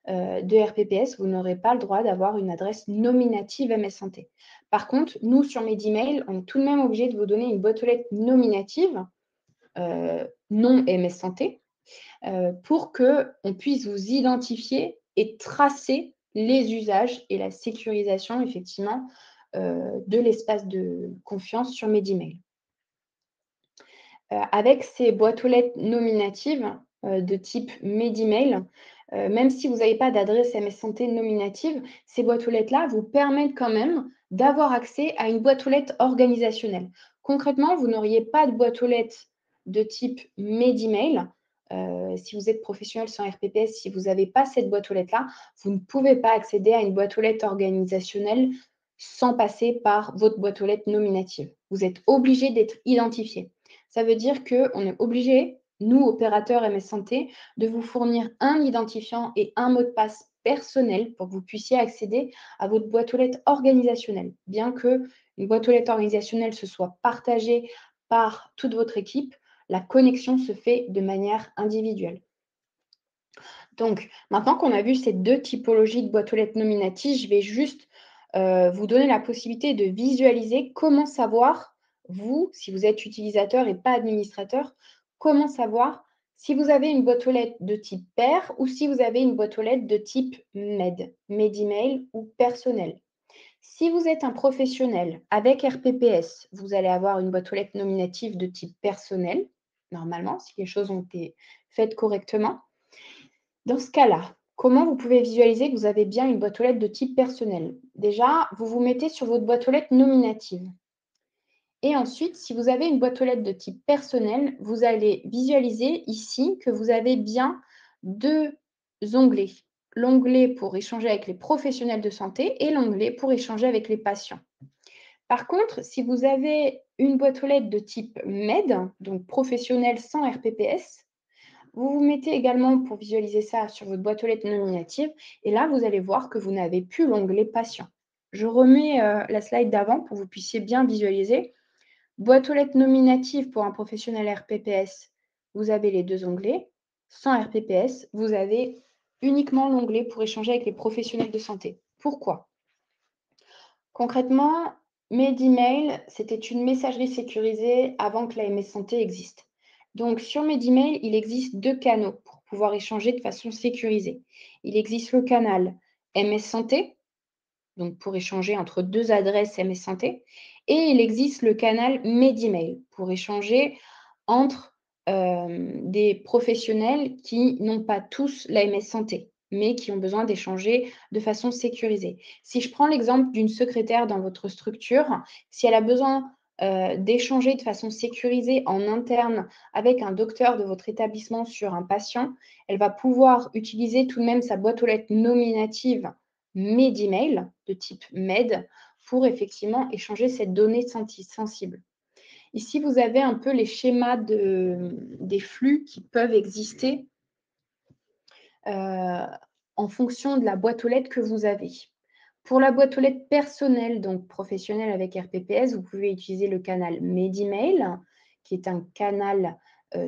de RPPS, vous n'aurez pas le droit d'avoir une adresse nominative MS Santé. Par contre, nous, sur Medimail, on est tout de même obligé de vous donner une boîte aux lettres nominative, non MS Santé, pour qu'on puisse vous identifier et tracer les usages et la sécurisation, effectivement, de l'espace de confiance sur Medimail. Avec ces boîtes aux lettres nominatives de type Medimail, même si vous n'avez pas d'adresse MS Santé nominative, ces boîtes aux lettres-là vous permettent quand même d'avoir accès à une boîte aux lettres organisationnelle. Concrètement, vous n'auriez pas de boîte aux lettres de type Medimail. Si vous êtes professionnel sans RPPS, si vous n'avez pas cette boîte aux lettres-là, vous ne pouvez pas accéder à une boîte aux lettres organisationnelle sans passer par votre boîte aux lettres nominative. Vous êtes obligé d'être identifié. Ça veut dire qu'on est obligé, nous, opérateurs MS Santé, de vous fournir un identifiant et un mot de passe personnel pour que vous puissiez accéder à votre boîte aux lettres organisationnelle. Bien que une boîte aux lettres organisationnelle se soit partagée par toute votre équipe, la connexion se fait de manière individuelle. Donc, maintenant qu'on a vu ces deux typologies de boîtes aux lettres nominatives, je vais juste vous donner la possibilité de visualiser comment savoir, vous, si vous êtes utilisateur et pas administrateur, comment savoir si vous avez une boîte aux lettres de type pair ou si vous avez une boîte aux lettres de type MED, Medimail ou personnel. Si vous êtes un professionnel avec RPPS, vous allez avoir une boîte aux lettres nominative de type personnel, normalement, si les choses ont été faites correctement. Dans ce cas-là, comment vous pouvez visualiser que vous avez bien une boîte aux lettres de type personnel? Déjà, vous vous mettez sur votre boîte aux lettres nominative. Et ensuite, si vous avez une boîte aux lettres de type personnel, vous allez visualiser ici que vous avez bien deux onglets. L'onglet pour échanger avec les professionnels de santé et l'onglet pour échanger avec les patients. Par contre, si vous avez une boîte aux lettres de type MED, donc professionnel sans RPPS, vous vous mettez également pour visualiser ça sur votre boîte aux lettres nominative et là, vous allez voir que vous n'avez plus l'onglet patient. Je remets la slide d'avant pour que vous puissiez bien visualiser. Boîte aux lettres nominative pour un professionnel RPPS, vous avez les deux onglets. Sans RPPS, vous avez uniquement l'onglet pour échanger avec les professionnels de santé. Pourquoi? Concrètement, Medimail, c'était une messagerie sécurisée avant que la MS Santé existe. Donc, sur Medimail, il existe deux canaux pour pouvoir échanger de façon sécurisée. Il existe le canal MS Santé, donc pour échanger entre deux adresses MS Santé, et il existe le canal Medimail pour échanger entre des professionnels qui n'ont pas tous la MS Santé, mais qui ont besoin d'échanger de façon sécurisée. Si je prends l'exemple d'une secrétaire dans votre structure, si elle a besoin d'échanger de façon sécurisée en interne avec un docteur de votre établissement sur un patient, elle va pouvoir utiliser tout de même sa boîte aux lettres nominative Medimail de type MED pour effectivement échanger cette donnée sensible. Ici, vous avez un peu les schémas des flux qui peuvent exister en fonction de la boîte aux lettres que vous avez. Pour la boîte aux lettres personnelle, donc professionnelle avec RPPS, vous pouvez utiliser le canal Medimail, qui est un canal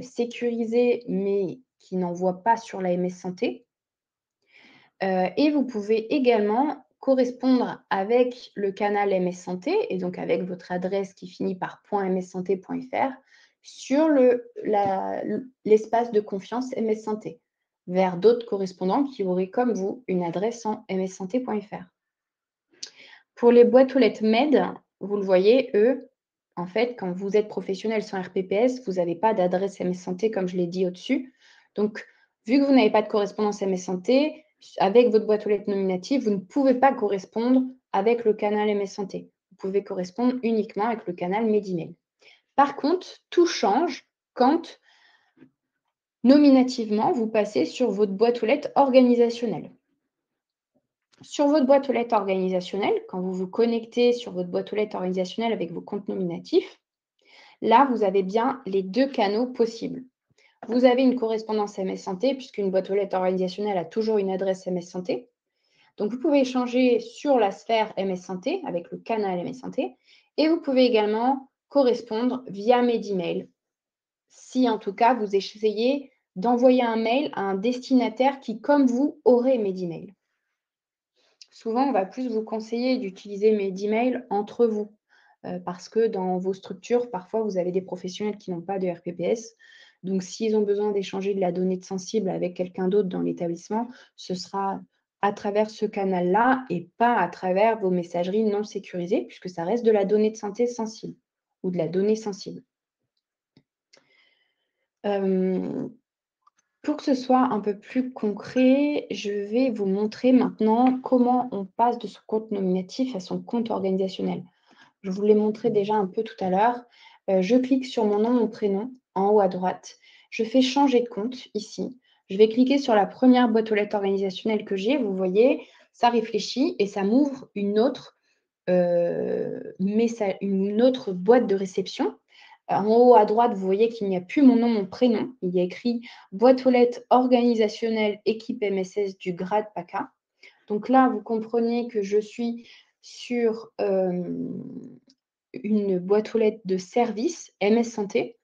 sécurisé, mais qui n'envoie pas sur la MS Santé. Et vous pouvez également correspondre avec le canal MS Santé, et donc avec votre adresse qui finit par .mssanté.fr, sur l'espace de confiance MS Santé, vers d'autres correspondants qui auraient, comme vous, une adresse en mssanté.fr. Pour les boîtes aux lettres MED, vous le voyez, eux, en fait, quand vous êtes professionnel sans RPPS, vous n'avez pas d'adresse MS Santé, comme je l'ai dit au-dessus. Donc, vu que vous n'avez pas de correspondance MS Santé, avec votre boîte aux lettres nominative, vous ne pouvez pas correspondre avec le canal MS Santé. Vous pouvez correspondre uniquement avec le canal Medimail. Par contre, tout change quand, nominativement, vous passez sur votre boîte aux lettres organisationnelle. Sur votre boîte aux lettres organisationnelle, quand vous vous connectez sur votre boîte aux lettres organisationnelle avec vos comptes nominatifs, là, vous avez bien les deux canaux possibles. Vous avez une correspondance MS Santé, puisqu'une boîte aux lettres organisationnelle a toujours une adresse MS Santé. Donc, vous pouvez échanger sur la sphère MS Santé avec le canal MS Santé et vous pouvez également correspondre via Medemail si, en tout cas, vous essayez d'envoyer un mail à un destinataire qui, comme vous, aurait Medemail. Souvent, on va plus vous conseiller d'utiliser Medemail entre vous parce que dans vos structures, parfois, vous avez des professionnels qui n'ont pas de RPPS. Donc, s'ils ont besoin d'échanger de la donnée sensible avec quelqu'un d'autre dans l'établissement, ce sera à travers ce canal-là et pas à travers vos messageries non sécurisées, puisque ça reste de la donnée de santé sensible ou de la donnée sensible. Pour que ce soit un peu plus concret, je vais vous montrer maintenant comment on passe de son compte nominatif à son compte organisationnel. Je vous l'ai montré déjà un peu tout à l'heure. Je clique sur mon nom, mon prénom, en haut à droite. Je fais changer de compte ici. Je vais cliquer sur la première boîte aux lettres organisationnelle que j'ai. Vous voyez, ça réfléchit et ça m'ouvre une autre boîte de réception. En haut à droite, vous voyez qu'il n'y a plus mon nom, mon prénom. Il y a écrit boîte aux lettres organisationnelle équipe MSS du grade PACA. Donc là, vous comprenez que je suis sur une boîte aux lettres de service MS Santé.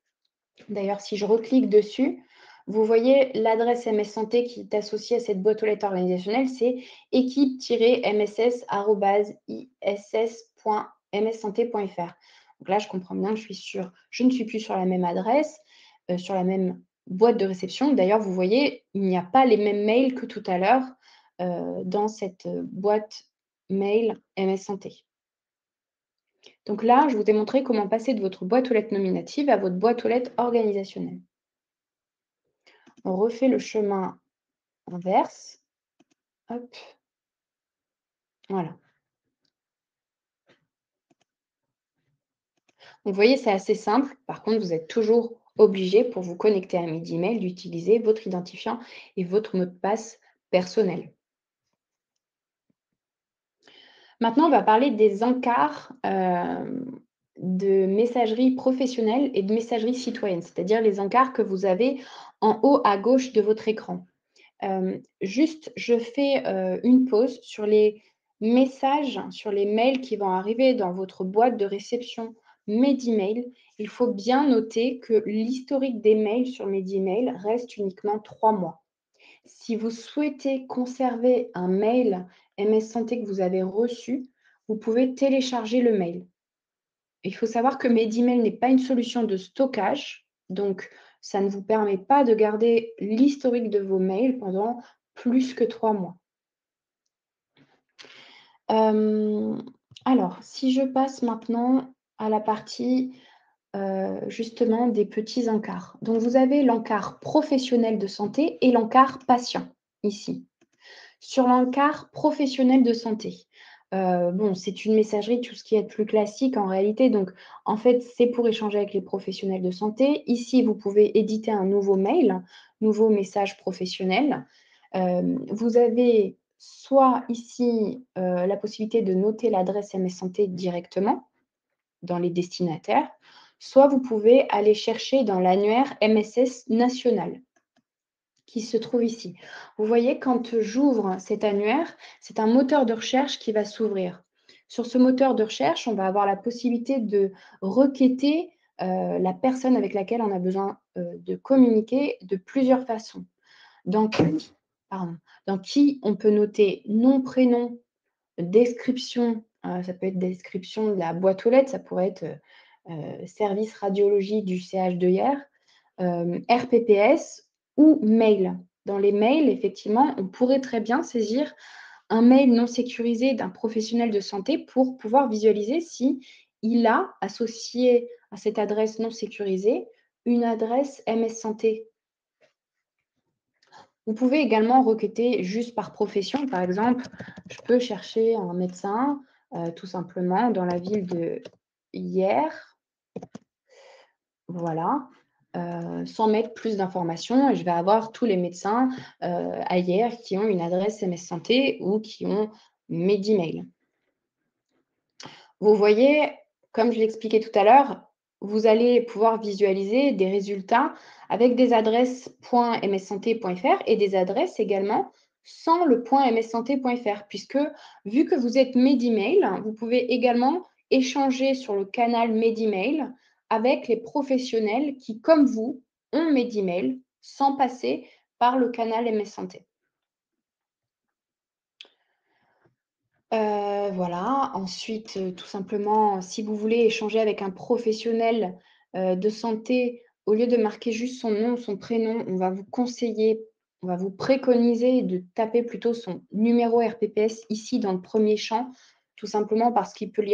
D'ailleurs, si je reclique dessus, vous voyez l'adresse MS Santé qui est associée à cette boîte aux lettres organisationnelle, c'est équipe-mss.iss.mssanté.fr. Donc là, je comprends bien que je ne suis plus sur la même adresse, sur la même boîte de réception. D'ailleurs, vous voyez, il n'y a pas les mêmes mails que tout à l'heure dans cette boîte mail MS Santé. Donc là, je vous ai montré comment passer de votre boîte aux lettres nominative à votre boîte aux lettres organisationnelle. On refait le chemin inverse. Hop. Voilà. Donc, vous voyez, c'est assez simple. Par contre, vous êtes toujours obligé, pour vous connecter à Medemail, d'utiliser votre identifiant et votre mot de passe personnel. Maintenant, on va parler des encarts de messagerie professionnelle et de messagerie citoyenne, c'est-à-dire les encarts que vous avez en haut à gauche de votre écran. Juste, je fais une pause sur les messages, sur les mails qui vont arriver dans votre boîte de réception Medemail. Il faut bien noter que l'historique des mails sur Medemail reste uniquement 3 mois. Si vous souhaitez conserver un mail MS Santé que vous avez reçu, vous pouvez télécharger le mail. Il faut savoir que Medemail n'est pas une solution de stockage, donc ça ne vous permet pas de garder l'historique de vos mails pendant plus que 3 mois. Alors, si je passe maintenant à la partie justement des petits encarts. Donc, vous avez l'encart professionnel de santé et l'encart patient ici. Sur l'encart professionnel de santé, bon, c'est une messagerie, tout ce qui est plus classique en réalité. Donc, en fait, c'est pour échanger avec les professionnels de santé. Ici, vous pouvez éditer un nouveau mail, nouveau message professionnel. Vous avez soit ici la possibilité de noter l'adresse MS Santé directement dans les destinataires, soit vous pouvez aller chercher dans l'annuaire MSS national qui se trouve ici. Vous voyez, quand j'ouvre cet annuaire, c'est un moteur de recherche qui va s'ouvrir. Sur ce moteur de recherche, on va avoir la possibilité de requêter la personne avec laquelle on a besoin de communiquer de plusieurs façons. Dans qui on peut noter nom, prénom, description, ça peut être description de la boîte aux lettres, ça pourrait être service radiologie du CH de hier, RPPS ou mail. Dans les mails, effectivement, on pourrait très bien saisir un mail non sécurisé d'un professionnel de santé pour pouvoir visualiser si il a associé à cette adresse non sécurisée une adresse MS Santé. Vous pouvez également requêter juste par profession. Par exemple, je peux chercher un médecin tout simplement dans la ville de Hier. Voilà. Sans mettre plus d'informations et je vais avoir tous les médecins à Hier qui ont une adresse MS Santé ou qui ont Medemail. Vous voyez, comme je l'expliquais tout à l'heure, vous allez pouvoir visualiser des résultats avec des adresses .mssanté.fr et des adresses également sans le .mssanté.fr, puisque vu que vous êtes Medimail, vous pouvez également échanger sur le canal Medimail avec les professionnels qui, comme vous, ont Medimail sans passer par le canal MS Santé. Voilà. Ensuite, tout simplement, si vous voulez échanger avec un professionnel, de santé, au lieu de marquer juste son nom, son prénom, on va vous conseiller, on va vous préconiser de taper plutôt son numéro RPPS ici dans le premier champ, tout simplement parce il peut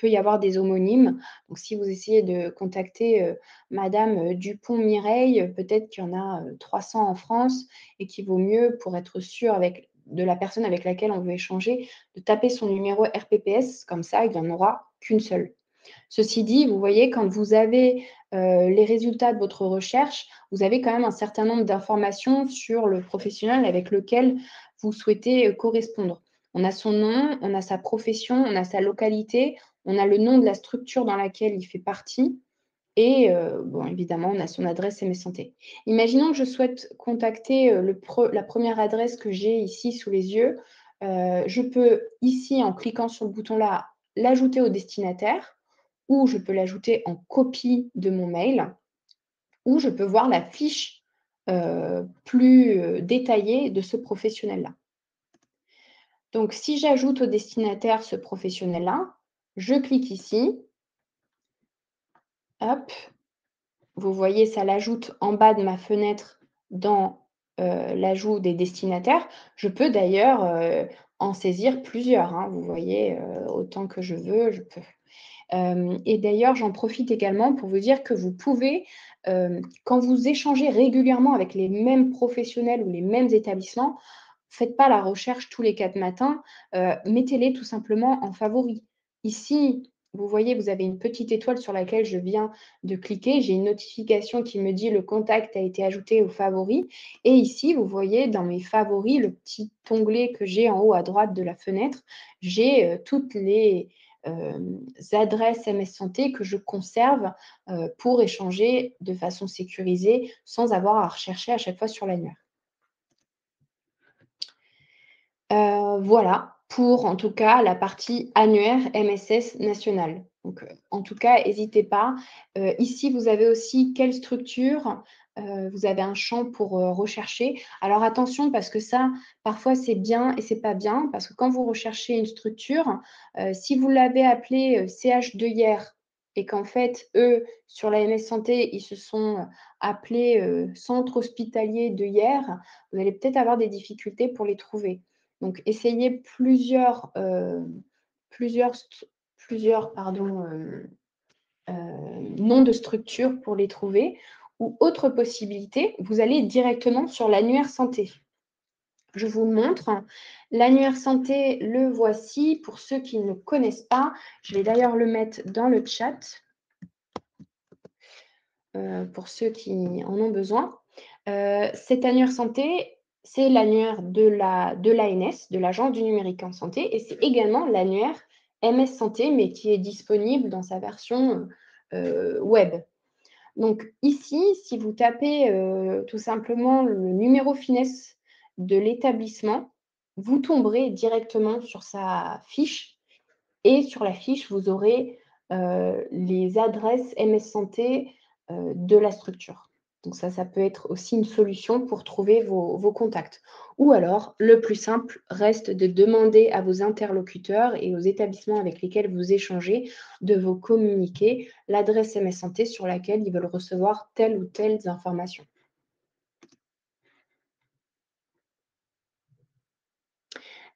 y avoir des homonymes. Donc si vous essayez de contacter, madame, Dupont-Mireille, peut-être qu'il y en a, 300 en France et qu'il vaut mieux, pour être sûr de la personne avec laquelle on veut échanger, de taper son numéro RPPS, comme ça, il n'y en aura qu'une seule. Ceci dit, vous voyez, quand vous avez les résultats de votre recherche, vous avez quand même un certain nombre d'informations sur le professionnel avec lequel vous souhaitez correspondre. On a son nom, on a sa profession, on a sa localité, on a le nom de la structure dans laquelle il fait partie et bon, évidemment, on a son adresse MS Santé. Imaginons que je souhaite contacter, la première adresse que j'ai ici sous les yeux. Je peux ici, en cliquant sur le bouton là, l'ajouter au destinataire ou je peux l'ajouter en copie de mon mail ou je peux voir la fiche, plus, détaillée de ce professionnel-là. Donc si j'ajoute au destinataire ce professionnel-là, je clique ici, hop. Vous voyez, ça l'ajoute en bas de ma fenêtre dans, l'ajout des destinataires. Je peux d'ailleurs, en saisir plusieurs, hein. Vous voyez, autant que je veux, je peux. Et d'ailleurs, j'en profite également pour vous dire que vous pouvez, quand vous échangez régulièrement avec les mêmes professionnels ou les mêmes établissements, faites pas la recherche tous les 4 matins, mettez-les tout simplement en favoris. Ici, vous voyez, vous avez une petite étoile sur laquelle je viens de cliquer. J'ai une notification qui me dit: «Le contact a été ajouté aux favoris» et ici, vous voyez dans mes favoris, le petit onglet que j'ai en haut à droite de la fenêtre, j'ai, toutes les, adresses MS Santé que je conserve, pour échanger de façon sécurisée sans avoir à rechercher à chaque fois sur l'annuaire. Voilà, pour en tout cas la partie annuaire MSS national. Donc, en tout cas, hésitez pas. Ici, vous avez aussi quelle structure, vous avez un champ pour, rechercher. Alors attention parce que ça, parfois c'est bien et c'est pas bien parce que quand vous recherchez une structure, si vous l'avez appelée, CH Deuillère et qu'en fait, eux, sur la MS Santé, ils se sont, appelés, Centre hospitalier Deuillère, vous allez peut-être avoir des difficultés pour les trouver. Donc essayez plusieurs st plusieurs pardon, noms de structures pour les trouver ou autre possibilité, vous allez directement sur l'annuaire santé. Je vous le montre. L'annuaire santé, le voici pour ceux qui ne le connaissent pas. Je vais d'ailleurs le mettre dans le chat, pour ceux qui en ont besoin. Cet annuaire santé, c'est l'annuaire de l'ANS, de l'Agence du numérique en santé, et c'est également l'annuaire MS Santé, mais qui est disponible dans sa version web. Donc ici, si vous tapez tout simplement le numéro finesse de l'établissement, vous tomberez directement sur sa fiche et sur la fiche, vous aurez les adresses MS Santé de la structure. Donc ça peut être aussi une solution pour trouver vos contacts. Ou alors, le plus simple reste de demander à vos interlocuteurs et aux établissements avec lesquels vous échangez de vous communiquer l'adresse MS Santé sur laquelle ils veulent recevoir telle ou telle information.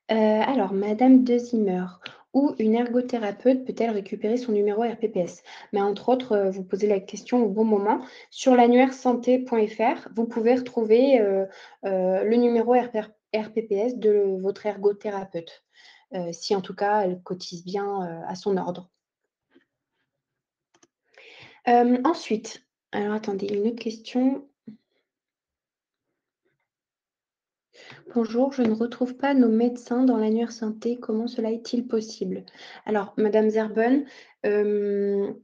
Alors madame Dezimmer, où une ergothérapeute peut-elle récupérer son numéro RPPS? Mais entre autres, vous posez la question au bon moment. Sur l'annuaire santé.fr, vous pouvez retrouver, le numéro RPPS de votre ergothérapeute, si en tout cas elle cotise bien, à son ordre. Ensuite, alors attendez, une autre question. Bonjour, je ne retrouve pas nos médecins dans l'annuaire santé. Comment cela est-il possible? Alors, madame Zerben, hem,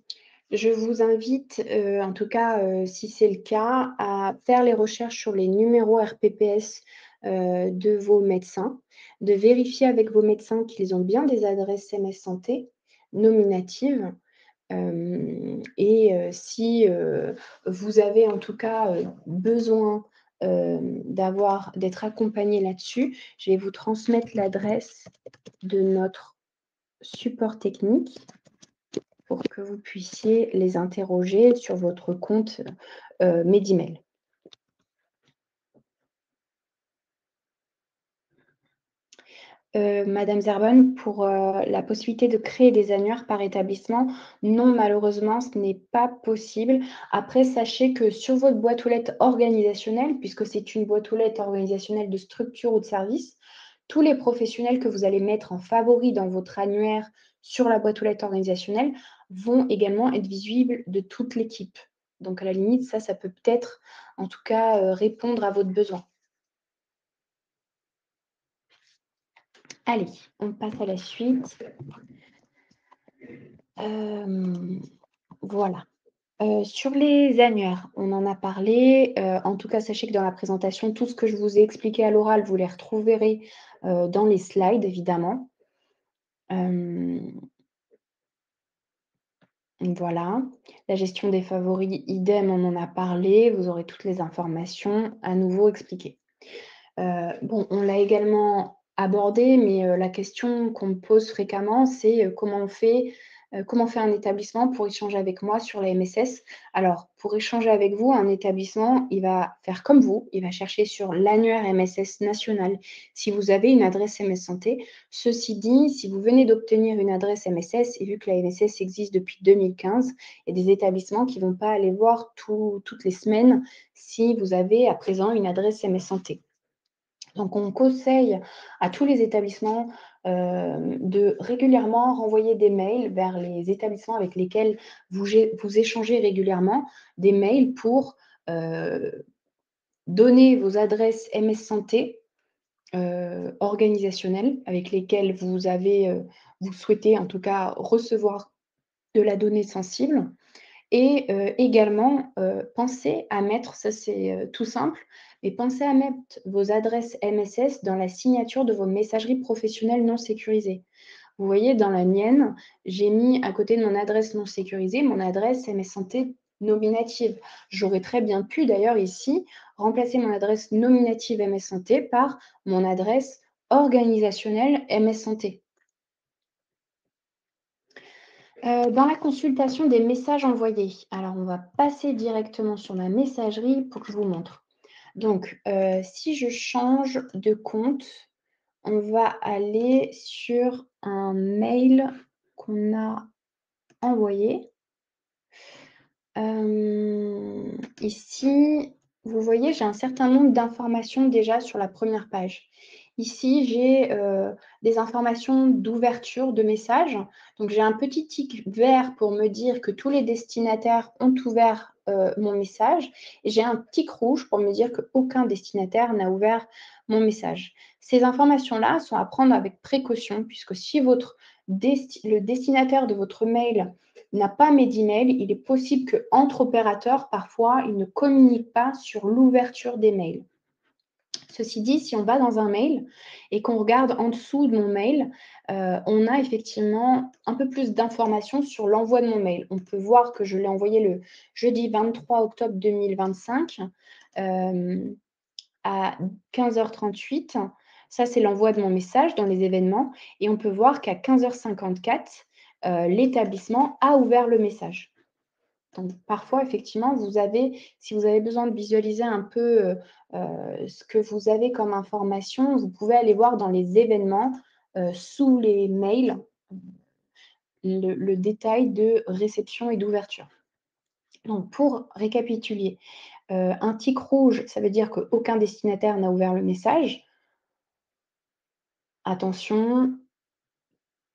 Je vous invite, en tout cas, si c'est le cas, à faire les recherches sur les numéros RPPS, de vos médecins, de vérifier avec vos médecins qu'ils ont bien des adresses MS Santé nominatives. Et si, vous avez en tout cas, besoin, d'être accompagné là-dessus, je vais vous transmettre l'adresse de notre support technique pour que vous puissiez les interroger sur votre compte, Medimel. Madame Zerbonne, pour, la possibilité de créer des annuaires par établissement, non, malheureusement, ce n'est pas possible. Après, sachez que sur votre boîte aux lettres organisationnelle, puisque c'est une boîte aux lettres organisationnelle de structure ou de service, tous les professionnels que vous allez mettre en favori dans votre annuaire sur la boîte aux lettres organisationnelle vont également être visibles de toute l'équipe. Donc à la limite, ça peut peut-être, en tout cas, répondre à votre besoin. Allez, on passe à la suite. Voilà. Sur les annuaires, on en a parlé. En tout cas, sachez que dans la présentation, tout ce que je vous ai expliqué à l'oral, vous les retrouverez, dans les slides évidemment. Voilà. La gestion des favoris, idem, on en a parlé. Vous aurez toutes les informations à nouveau expliquées. Bon, on l'a également abordé, mais la question qu'on me pose fréquemment, c'est, comment fait un établissement pour échanger avec moi sur la MSS? Alors, pour échanger avec vous, un établissement, il va faire comme vous, il va chercher sur l'annuaire MSS national si vous avez une adresse MS Santé. Ceci dit, si vous venez d'obtenir une adresse MSS et vu que la MSS existe depuis 2015, il y a des établissements qui ne vont pas aller voir toutes les semaines si vous avez à présent une adresse MS Santé. Donc, on conseille à tous les établissements, de régulièrement renvoyer des mails vers les établissements avec lesquels vous échangez régulièrement, des mails pour, donner vos adresses MS Santé, organisationnelles avec lesquelles vous souhaitez en tout cas recevoir de la donnée sensible. Et également, pensez à mettre, ça c'est, tout simple, mais pensez à mettre vos adresses MSS dans la signature de vos messageries professionnelles non sécurisées. Vous voyez, dans la mienne, j'ai mis à côté de mon adresse non sécurisée, mon adresse MS Santé nominative. J'aurais très bien pu d'ailleurs ici remplacer mon adresse nominative MS Santé par mon adresse organisationnelle MS Santé. Dans la consultation des messages envoyés, alors on va passer directement sur ma messagerie pour que je vous montre. Donc, si je change de compte, on va aller sur un mail qu'on a envoyé. Ici, vous voyez, j'ai un certain nombre d'informations déjà sur la première page. Ici, j'ai, des informations d'ouverture de message. Donc j'ai un petit tic vert pour me dire que tous les destinataires ont ouvert, mon message et j'ai un tic rouge pour me dire qu'aucun destinataire n'a ouvert mon message. Ces informations-là sont à prendre avec précaution puisque si le destinataire de votre mail n'a pas Medimel, il est possible qu'entre opérateurs, parfois, ils ne communiquent pas sur l'ouverture des mails. Ceci dit, si on va dans un mail et qu'on regarde en dessous de mon mail, on a effectivement un peu plus d'informations sur l'envoi de mon mail. On peut voir que je l'ai envoyé le jeudi 23 octobre 2025 à 15h38. Ça, c'est l'envoi de mon message dans les événements. Et on peut voir qu'à 15h54, l'établissement a ouvert le message. Donc parfois, effectivement, si vous avez besoin de visualiser un peu, ce que vous avez comme information, vous pouvez aller voir dans les événements, sous les mails, le détail de réception et d'ouverture. Donc pour récapituler, un tic rouge, ça veut dire qu'aucun destinataire n'a ouvert le message. Attention,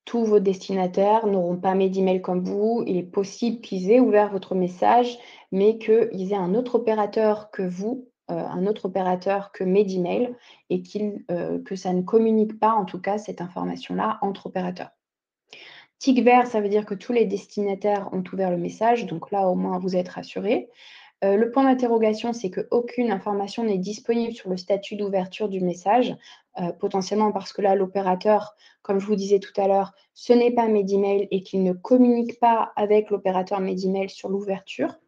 tous vos destinataires n'auront pas Medimel comme vous. Il est possible qu'ils aient ouvert votre message, mais qu'ils aient un autre opérateur que vous, un autre opérateur que Medimel et que ça ne communique pas, en tout cas, cette information-là entre opérateurs. Tic vert, ça veut dire que tous les destinataires ont ouvert le message, donc là, au moins, vous êtes rassurés. Le point d'interrogation, c'est qu'aucune information n'est disponible sur le statut d'ouverture du message, potentiellement parce que là, l'opérateur, comme je vous disais tout à l'heure, ce n'est pas Medemail et qu'il ne communique pas avec l'opérateur Medemail sur l'ouverture.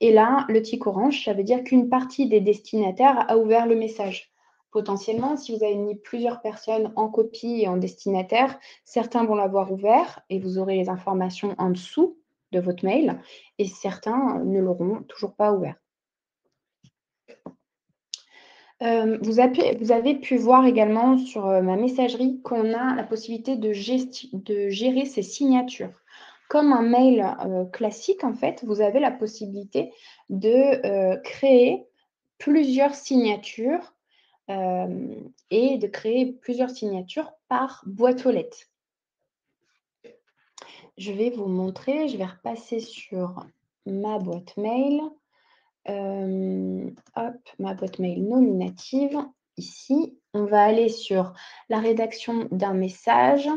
Et là, le tic orange, ça veut dire qu'une partie des destinataires a ouvert le message. Potentiellement, si vous avez mis plusieurs personnes en copie et en destinataire, certains vont l'avoir ouvert et vous aurez les informations en dessous de votre mail et certains ne l'auront toujours pas ouvert. Vous avez pu voir également sur ma messagerie qu'on a la possibilité de gérer ses signatures. Comme un mail classique, en fait, vous avez la possibilité de créer plusieurs signatures et de créer plusieurs signatures par boîte aux lettres. Je vais vous montrer, je vais repasser sur ma boîte mail. Hop, ma boîte mail nominative, ici. On va aller sur la rédaction d'un message.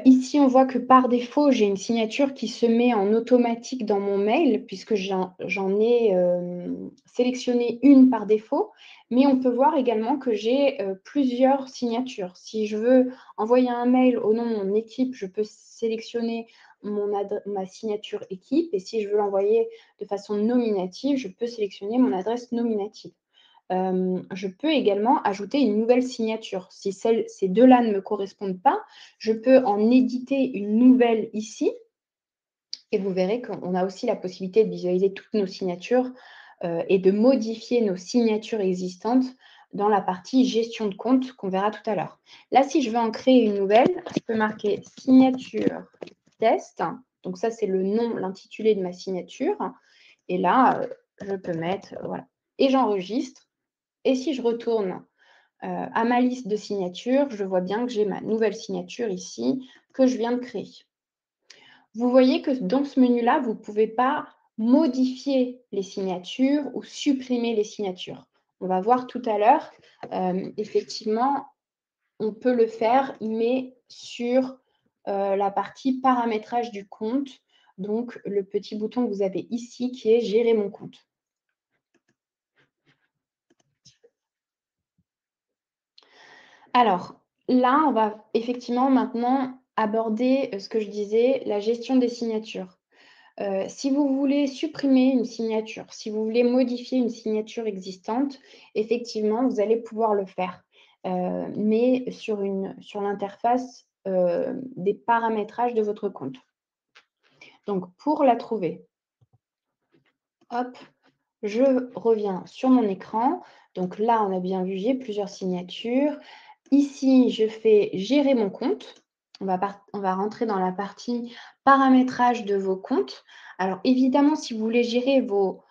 Ici, on voit que par défaut, j'ai une signature qui se met en automatique dans mon mail puisque j'en ai sélectionné une par défaut. Mais on peut voir également que j'ai plusieurs signatures. Si je veux envoyer un mail au nom de mon équipe, je peux sélectionner ma signature équipe. Et si je veux l'envoyer de façon nominative, je peux sélectionner mon adresse nominative. Je peux également ajouter une nouvelle signature. Si ces deux-là ne me correspondent pas, je peux en éditer une nouvelle ici. Et vous verrez qu'on a aussi la possibilité de visualiser toutes nos signatures et de modifier nos signatures existantes dans la partie gestion de compte qu'on verra tout à l'heure. Là, si je veux en créer une nouvelle, je peux marquer signature test. Donc ça, c'est le nom, l'intitulé de ma signature. Et là, je peux mettre, voilà. Et j'enregistre. Et si je retourne à ma liste de signatures, je vois bien que j'ai ma nouvelle signature ici que je viens de créer. Vous voyez que dans ce menu-là, vous ne pouvez pas modifier les signatures ou supprimer les signatures. On va voir tout à l'heure, effectivement, on peut le faire, mais sur la partie paramétrage du compte, donc le petit bouton que vous avez ici qui est « Gérer mon compte ». Alors, là, on va effectivement maintenant aborder ce que je disais, la gestion des signatures. Si vous voulez supprimer une signature, si vous voulez modifier une signature existante, effectivement, vous allez pouvoir le faire, mais sur l'interface des paramétrages de votre compte. Donc, pour la trouver, hop, je reviens sur mon écran. Donc là, on a bien vu, j'ai plusieurs signatures. Ici, je fais gérer mon compte. On va rentrer dans la partie paramétrage de vos comptes. Alors évidemment, si vous voulez gérer vos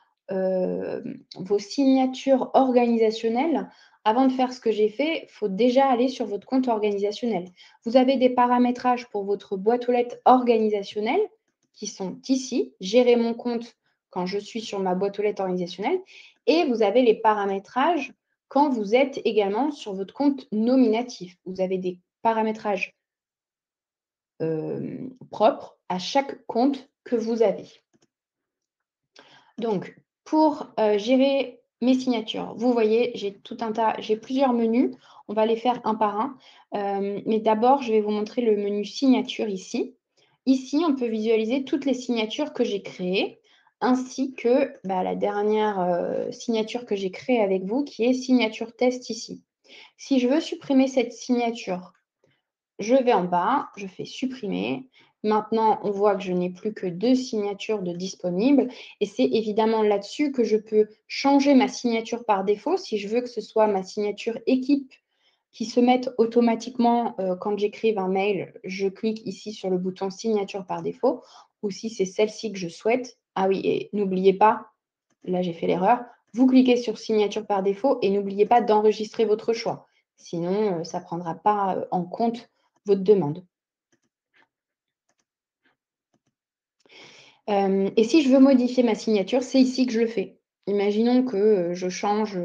signatures organisationnelles, avant de faire ce que j'ai fait, il faut déjà aller sur votre compte organisationnel. Vous avez des paramétrages pour votre boîte aux lettres organisationnelle qui sont ici, gérer mon compte quand je suis sur ma boîte aux lettres organisationnelle, et vous avez les paramétrages quand vous êtes également sur votre compte nominatif. Vous avez des paramétrages propres à chaque compte que vous avez. Donc, pour gérer mes signatures, vous voyez, j'ai plusieurs menus. On va les faire un par un. Mais d'abord, je vais vous montrer le menu signature ici. Ici, on peut visualiser toutes les signatures que j'ai créées, ainsi que la dernière signature que j'ai créée avec vous, qui est signature test ici. Si je veux supprimer cette signature, je vais en bas, je fais supprimer. Maintenant, on voit que je n'ai plus que 2 signatures de disponibles et c'est évidemment là-dessus que je peux changer ma signature par défaut. Si je veux que ce soit ma signature équipe qui se mette automatiquement quand j'écrive un mail, je clique ici sur le bouton signature par défaut, ou si c'est celle-ci que je souhaite. Ah oui, et n'oubliez pas, là j'ai fait l'erreur, vous cliquez sur signature par défaut et n'oubliez pas d'enregistrer votre choix. Sinon, ça ne prendra pas en compte votre demande. Et si je veux modifier ma signature, c'est ici que je le fais. Imaginons que je change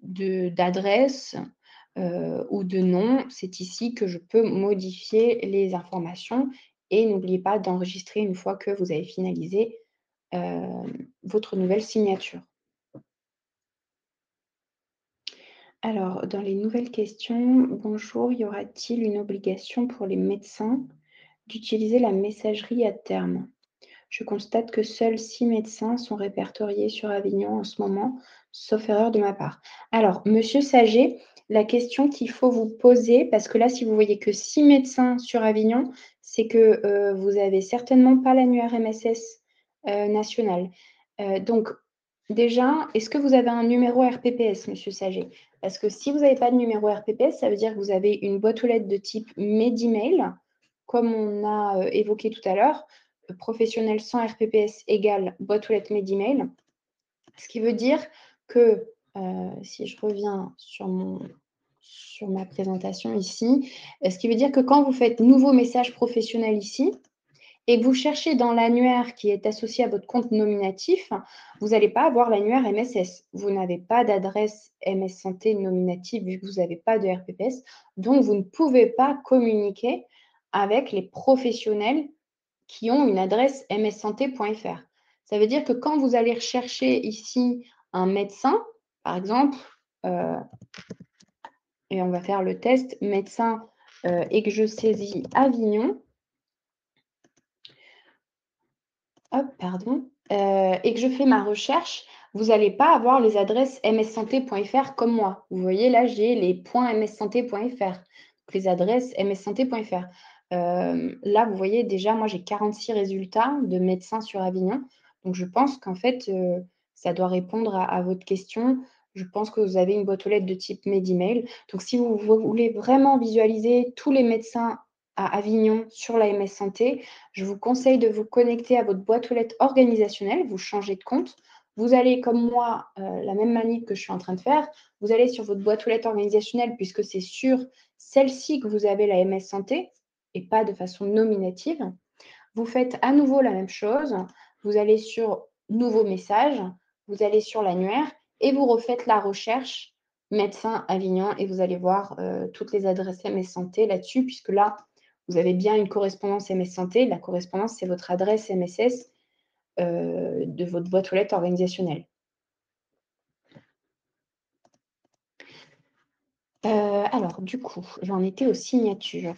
d'adresse. ou de non. C'est ici que je peux modifier les informations et n'oubliez pas d'enregistrer une fois que vous avez finalisé, votre nouvelle signature. Alors, dans les nouvelles questions, bonjour, y aura-t-il une obligation pour les médecins d'utiliser la messagerie à terme? Je constate que seuls 6 médecins sont répertoriés sur Avignon en ce moment, sauf erreur de ma part. Alors, monsieur Saget, la question qu'il faut vous poser, parce que là, si vous voyez que 6 médecins sur Avignon, c'est que vous avez certainement pas l'annuaire MSS national. Donc, déjà, est-ce que vous avez un numéro RPPS, monsieur Saget? Parce que si vous n'avez pas de numéro RPPS, ça veut dire que vous avez une boîte aux lettres de type Medimail, comme on a évoqué tout à l'heure. Professionnel sans RPPS égale boîte aux lettres Medimail. Ce qui veut dire que, si je reviens sur ma présentation ici, ce qui veut dire que quand vous faites nouveau message professionnel ici et que vous cherchez dans l'annuaire qui est associé à votre compte nominatif, vous n'allez pas avoir l'annuaire MSS. Vous n'avez pas d'adresse MS Santé nominative vu que vous n'avez pas de RPPS, donc vous ne pouvez pas communiquer avec les professionnels qui ont une adresse mssanté.fr. Ça veut dire que quand vous allez rechercher ici un médecin, par exemple, et on va faire le test médecin et que je saisis Avignon, hop, pardon, et que je fais ma recherche, vous n'allez pas avoir les adresses mssanté.fr comme moi. Vous voyez, là, j'ai les .mssanté.fr, les adresses mssanté.fr. Là, vous voyez, déjà, moi, j'ai 46 résultats de médecins sur Avignon. Donc, je pense qu'en fait, ça doit répondre à votre question. Je pense que vous avez une boîte aux lettres de type Medimail. Donc, si vous voulez vraiment visualiser tous les médecins à Avignon sur la MS Santé, je vous conseille de vous connecter à votre boîte aux lettres organisationnelle. Vous changez de compte. Vous allez, comme moi, la même manip que je suis en train de faire, vous allez sur votre boîte aux lettres organisationnelle puisque c'est sur celle-ci que vous avez la MS Santé et pas de façon nominative. Vous faites à nouveau la même chose. Vous allez sur Nouveau message, vous allez sur l'annuaire et vous refaites la recherche médecin Avignon et vous allez voir toutes les adresses MS Santé là-dessus, puisque là, vous avez bien une correspondance MS Santé. La correspondance, c'est votre adresse MSS de votre boîte aux lettres organisationnelle. Alors, du coup, j'en étais aux signatures.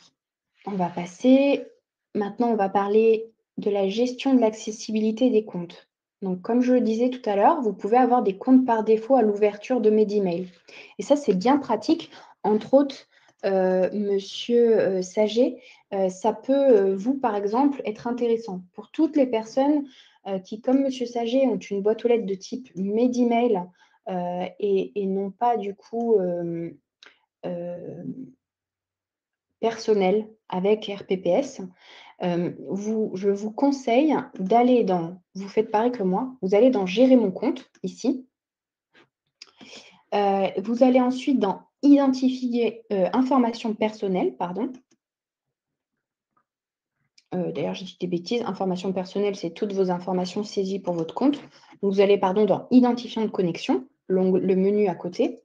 On va passer. Maintenant, on va parler de la gestion de l'accessibilité des comptes. Donc, comme je le disais tout à l'heure, vous pouvez avoir des comptes par défaut à l'ouverture de Medimail. Et ça, c'est bien pratique. Entre autres, monsieur Saget, ça peut, vous, par exemple, être intéressant pour toutes les personnes qui, comme monsieur Saget, ont une boîte aux lettres de type Medimail et non pas, du coup, euh, personnel avec RPPS, je vous conseille d'aller vous faites pareil que moi, vous allez dans Gérer mon compte, ici. Vous allez ensuite dans Identifier informations personnelles, pardon. D'ailleurs, j'ai dit des bêtises. Informations personnelles, c'est toutes vos informations saisies pour votre compte. Donc, vous allez, pardon, dans Identifiant de connexion, le menu à côté.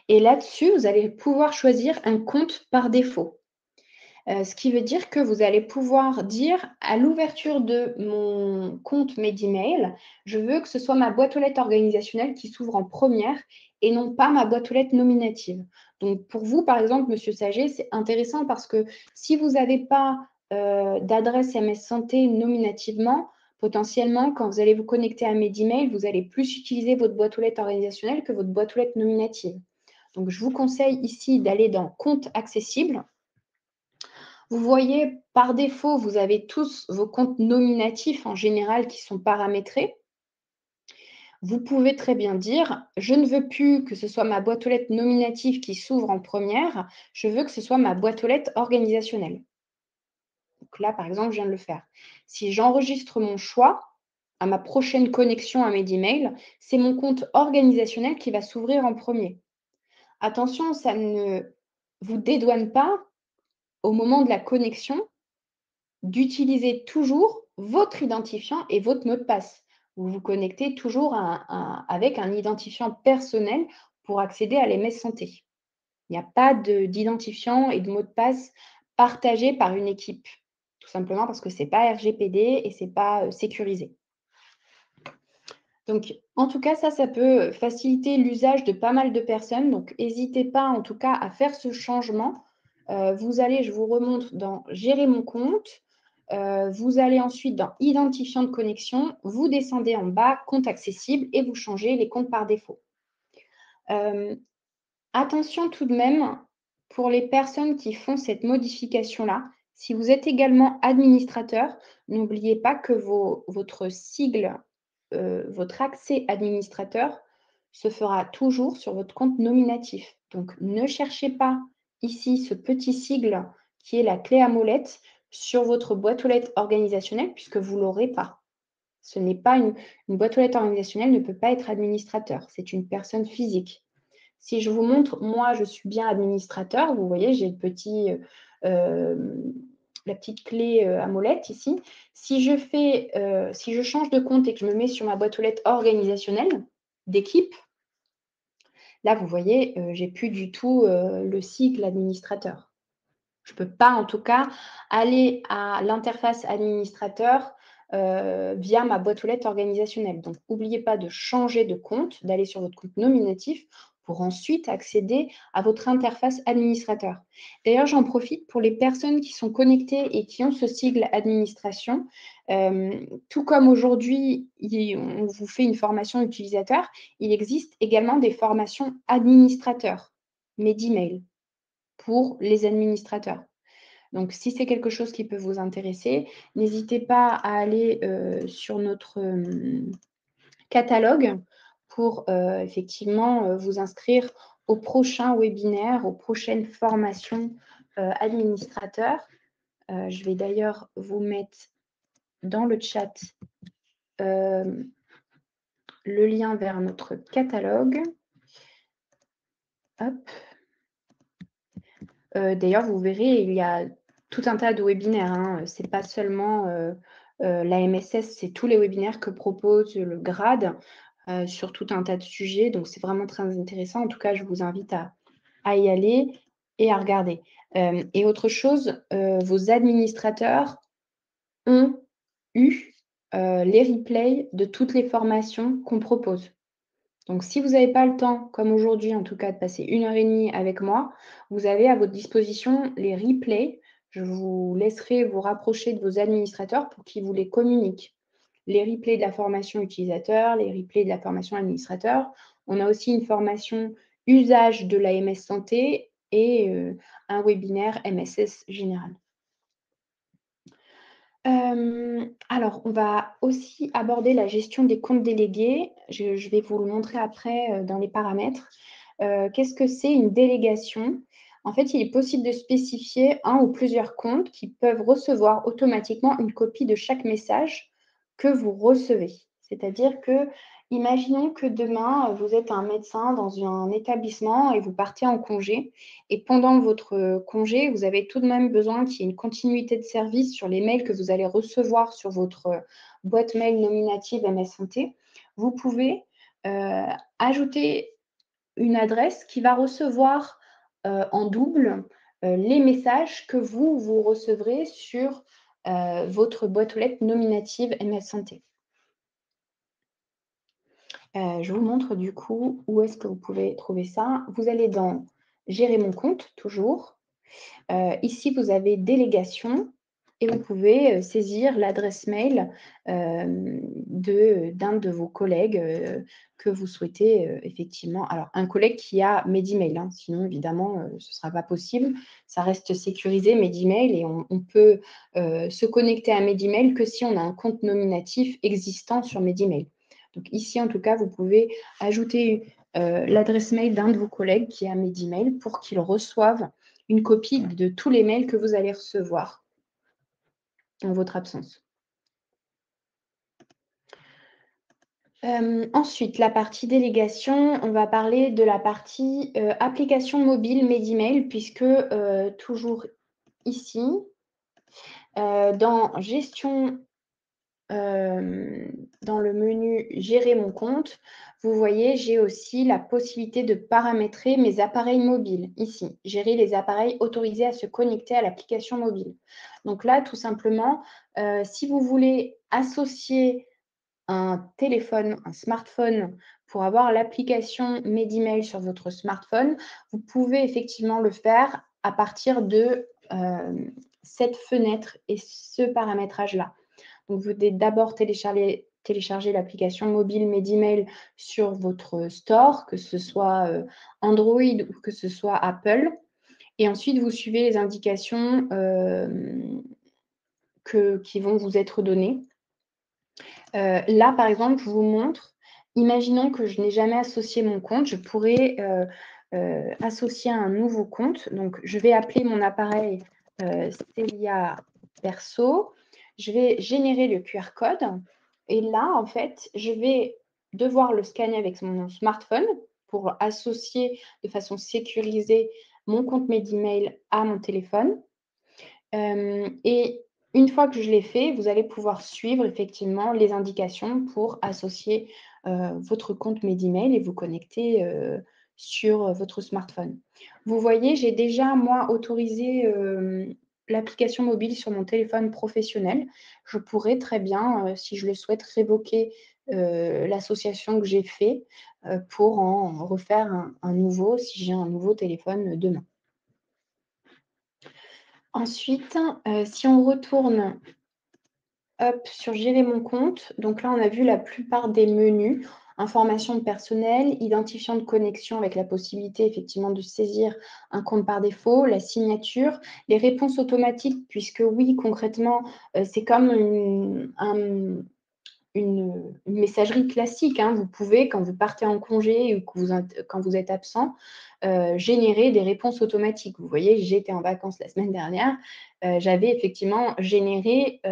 Et là-dessus, vous allez pouvoir choisir un compte par défaut. Ce qui veut dire que vous allez pouvoir dire à l'ouverture de mon compte Medimail, je veux que ce soit ma boîte aux lettres organisationnelle qui s'ouvre en première et non pas ma boîte aux lettres nominative. Donc pour vous, par exemple, monsieur Saget, c'est intéressant parce que si vous n'avez pas d'adresse MS Santé nominativement, potentiellement, quand vous allez vous connecter à Medimail, vous allez plus utiliser votre boîte aux lettres organisationnelle que votre boîte aux lettres nominative. Donc je vous conseille ici d'aller dans Compte accessible. Vous voyez, par défaut, vous avez tous vos comptes nominatifs en général qui sont paramétrés. Vous pouvez très bien dire, je ne veux plus que ce soit ma boîte aux lettres nominative qui s'ouvre en première, je veux que ce soit ma boîte aux lettres organisationnelle. Donc là, par exemple, je viens de le faire. Si j'enregistre mon choix, à ma prochaine connexion à mes emails, c'est mon compte organisationnel qui va s'ouvrir en premier. Attention, ça ne vous dédouane pas au moment de la connexion d'utiliser toujours votre identifiant et votre mot de passe. Vous vous connectez toujours avec un identifiant personnel pour accéder à l'MS Santé. Il n'y a pas d'identifiant et de mot de passe partagés par une équipe, tout simplement parce que ce n'est pas RGPD et ce n'est pas sécurisé. Donc, en tout cas, ça peut faciliter l'usage de pas mal de personnes. Donc, n'hésitez pas, en tout cas, à faire ce changement. Vous allez, je vous remontre, dans Gérer mon compte. Vous allez ensuite dans Identifiant de connexion. Vous descendez en bas, Compte accessible, et vous changez les comptes par défaut. Attention tout de même, pour les personnes qui font cette modification-là, si vous êtes également administrateur, n'oubliez pas que votre sigle, votre accès administrateur se fera toujours sur votre compte nominatif. Donc, ne cherchez pas ici ce petit sigle qui est la clé à molette sur votre boîte aux lettres organisationnelle puisque vous ne l'aurez pas. Ce n'est pas une boîte aux lettres organisationnelle ne peut pas être administrateur, c'est une personne physique. Si je vous montre, moi, je suis bien administrateur. Vous voyez, j'ai la petite clé à molette ici. Si je change de compte et que je me mets sur ma boîte aux lettres organisationnelle d'équipe, là, vous voyez, je n'ai plus du tout le sigle administrateur. Je ne peux pas, en tout cas, aller à l'interface administrateur via ma boîte aux lettres organisationnelle. Donc, n'oubliez pas de changer de compte, d'aller sur votre compte nominatif pour ensuite accéder à votre interface administrateur. D'ailleurs, j'en profite pour les personnes qui sont connectées et qui ont ce sigle administration. Tout comme aujourd'hui, on vous fait une formation utilisateur, il existe également des formations administrateurs, Medemail, pour les administrateurs. Donc, si c'est quelque chose qui peut vous intéresser, n'hésitez pas à aller sur notre catalogue pour effectivement vous inscrire au prochain webinaire, aux prochaines formations administrateurs. Je vais d'ailleurs vous mettre dans le chat le lien vers notre catalogue. Hop. D'ailleurs, vous verrez, il y a tout un tas de webinaires. Hein. Ce n'est pas seulement la MSS, c'est tous les webinaires que propose le GRADE sur tout un tas de sujets. Donc, c'est vraiment très intéressant. En tout cas, je vous invite à y aller et à regarder. Et autre chose, vos administrateurs ont eu les replays de toutes les formations qu'on propose. Donc, si vous n'avez pas le temps, comme aujourd'hui en tout cas, de passer 1h30 avec moi, vous avez à votre disposition les replays. Je vous laisserai vous rapprocher de vos administrateurs pour qu'ils vous les communiquent. Les replays de la formation utilisateur, les replays de la formation administrateur. On a aussi une formation usage de l'AMS Santé et un webinaire MSS général. Alors, on va aussi aborder la gestion des comptes délégués. Je vais vous le montrer après dans les paramètres. Qu'est-ce que c'est une délégation? En fait, il est possible de spécifier un ou plusieurs comptes qui peuvent recevoir automatiquement une copie de chaque message que vous recevez. C'est-à-dire que, imaginons que demain, vous êtes un médecin dans un établissement et vous partez en congé. Et pendant votre congé, vous avez tout de même besoin qu'il y ait une continuité de service sur les mails que vous allez recevoir sur votre boîte mail nominative MS Santé. Vous pouvez ajouter une adresse qui va recevoir en double les messages que vous recevrez sur votre boîte aux lettres nominative MS Santé. Je vous montre du coup où est-ce que vous pouvez trouver ça. Vous allez dans Gérer mon compte, toujours. Ici, vous avez Délégation et vous pouvez saisir l'adresse mail d'un de vos collègues que vous souhaitez effectivement. Alors, un collègue qui a Medemail, hein, sinon évidemment, ce ne sera pas possible. Ça reste sécurisé, Medemail, et on peut se connecter à Medemail que si on a un compte nominatif existant sur Medemail. Donc ici, en tout cas, vous pouvez ajouter l'adresse mail d'un de vos collègues qui a Medemail pour qu'il reçoive une copie de tous les mails que vous allez recevoir en votre absence. Ensuite, la partie délégation, on va parler de la partie application mobile Medemail, puisque toujours ici, dans gestion dans le menu «Gérer mon compte», vous voyez, j'ai aussi la possibilité de paramétrer mes appareils mobiles, ici. Gérer les appareils autorisés à se connecter à l'application mobile. Donc là, tout simplement, si vous voulez associer un téléphone, un smartphone, pour avoir l'application Medemail sur votre smartphone, vous pouvez effectivement le faire à partir de, cette fenêtre et ce paramétrage-là. Donc vous devez d'abord télécharger l'application mobile Medemail sur votre store, que ce soit, Android ou que ce soit Apple, et ensuite vous suivez les indications, qui vont vous être données. Là, par exemple, je vous montre, imaginons que je n'ai jamais associé mon compte, je pourrais, associer un nouveau compte. Donc je vais appeler mon appareil, Célia Perso. Je vais générer le QR code et là, en fait, je vais devoir le scanner avec mon smartphone pour associer de façon sécurisée mon compte Medemail à mon téléphone. Et une fois que je l'ai fait, vous allez pouvoir suivre effectivement les indications pour associer, votre compte Medemail et vous connecter, sur votre smartphone. Vous voyez, j'ai déjà moi autorisé, l'application mobile sur mon téléphone professionnel. Je pourrais très bien, si je le souhaite, révoquer, l'association que j'ai fait, pour en refaire un nouveau si j'ai un nouveau téléphone, demain. Ensuite, si on retourne, hop, sur gérer mon compte, donc là, on a vu la plupart des menus. Informations personnelles, identifiant de connexion avec la possibilité effectivement de saisir un compte par défaut, la signature, les réponses automatiques puisque oui, concrètement, c'est comme une messagerie classique, hein. Vous pouvez, quand vous partez en congé ou quand vous êtes absent, générer des réponses automatiques. Vous voyez, j'étais en vacances la semaine dernière, j'avais effectivement généré,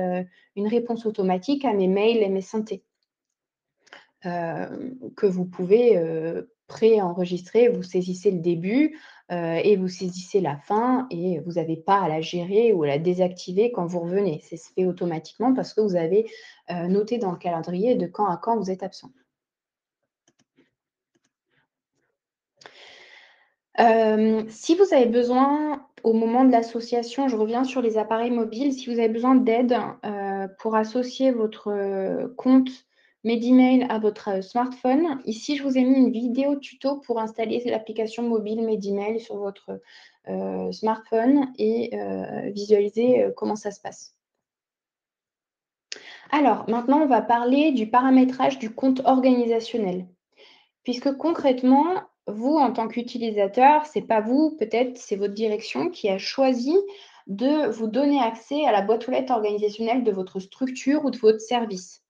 une réponse automatique à mes mails MS Santé, que vous pouvez, préenregistrer. Vous saisissez le début, et vous saisissez la fin et vous n'avez pas à la gérer ou à la désactiver quand vous revenez. C'est fait automatiquement parce que vous avez, noté dans le calendrier de quand à quand vous êtes absent. Si vous avez besoin, au moment de l'association, je reviens sur les appareils mobiles, si vous avez besoin d'aide, pour associer votre, compte Medemail à votre, smartphone, ici, je vous ai mis une vidéo tuto pour installer l'application mobile Medemail sur votre, smartphone et visualiser, comment ça se passe. Alors, maintenant, on va parler du paramétrage du compte organisationnel. Puisque concrètement, vous, en tant qu'utilisateur, c'est pas vous, peut-être, c'est votre direction qui a choisi de vous donner accès à la boîte aux lettres organisationnelle de votre structure ou de votre service.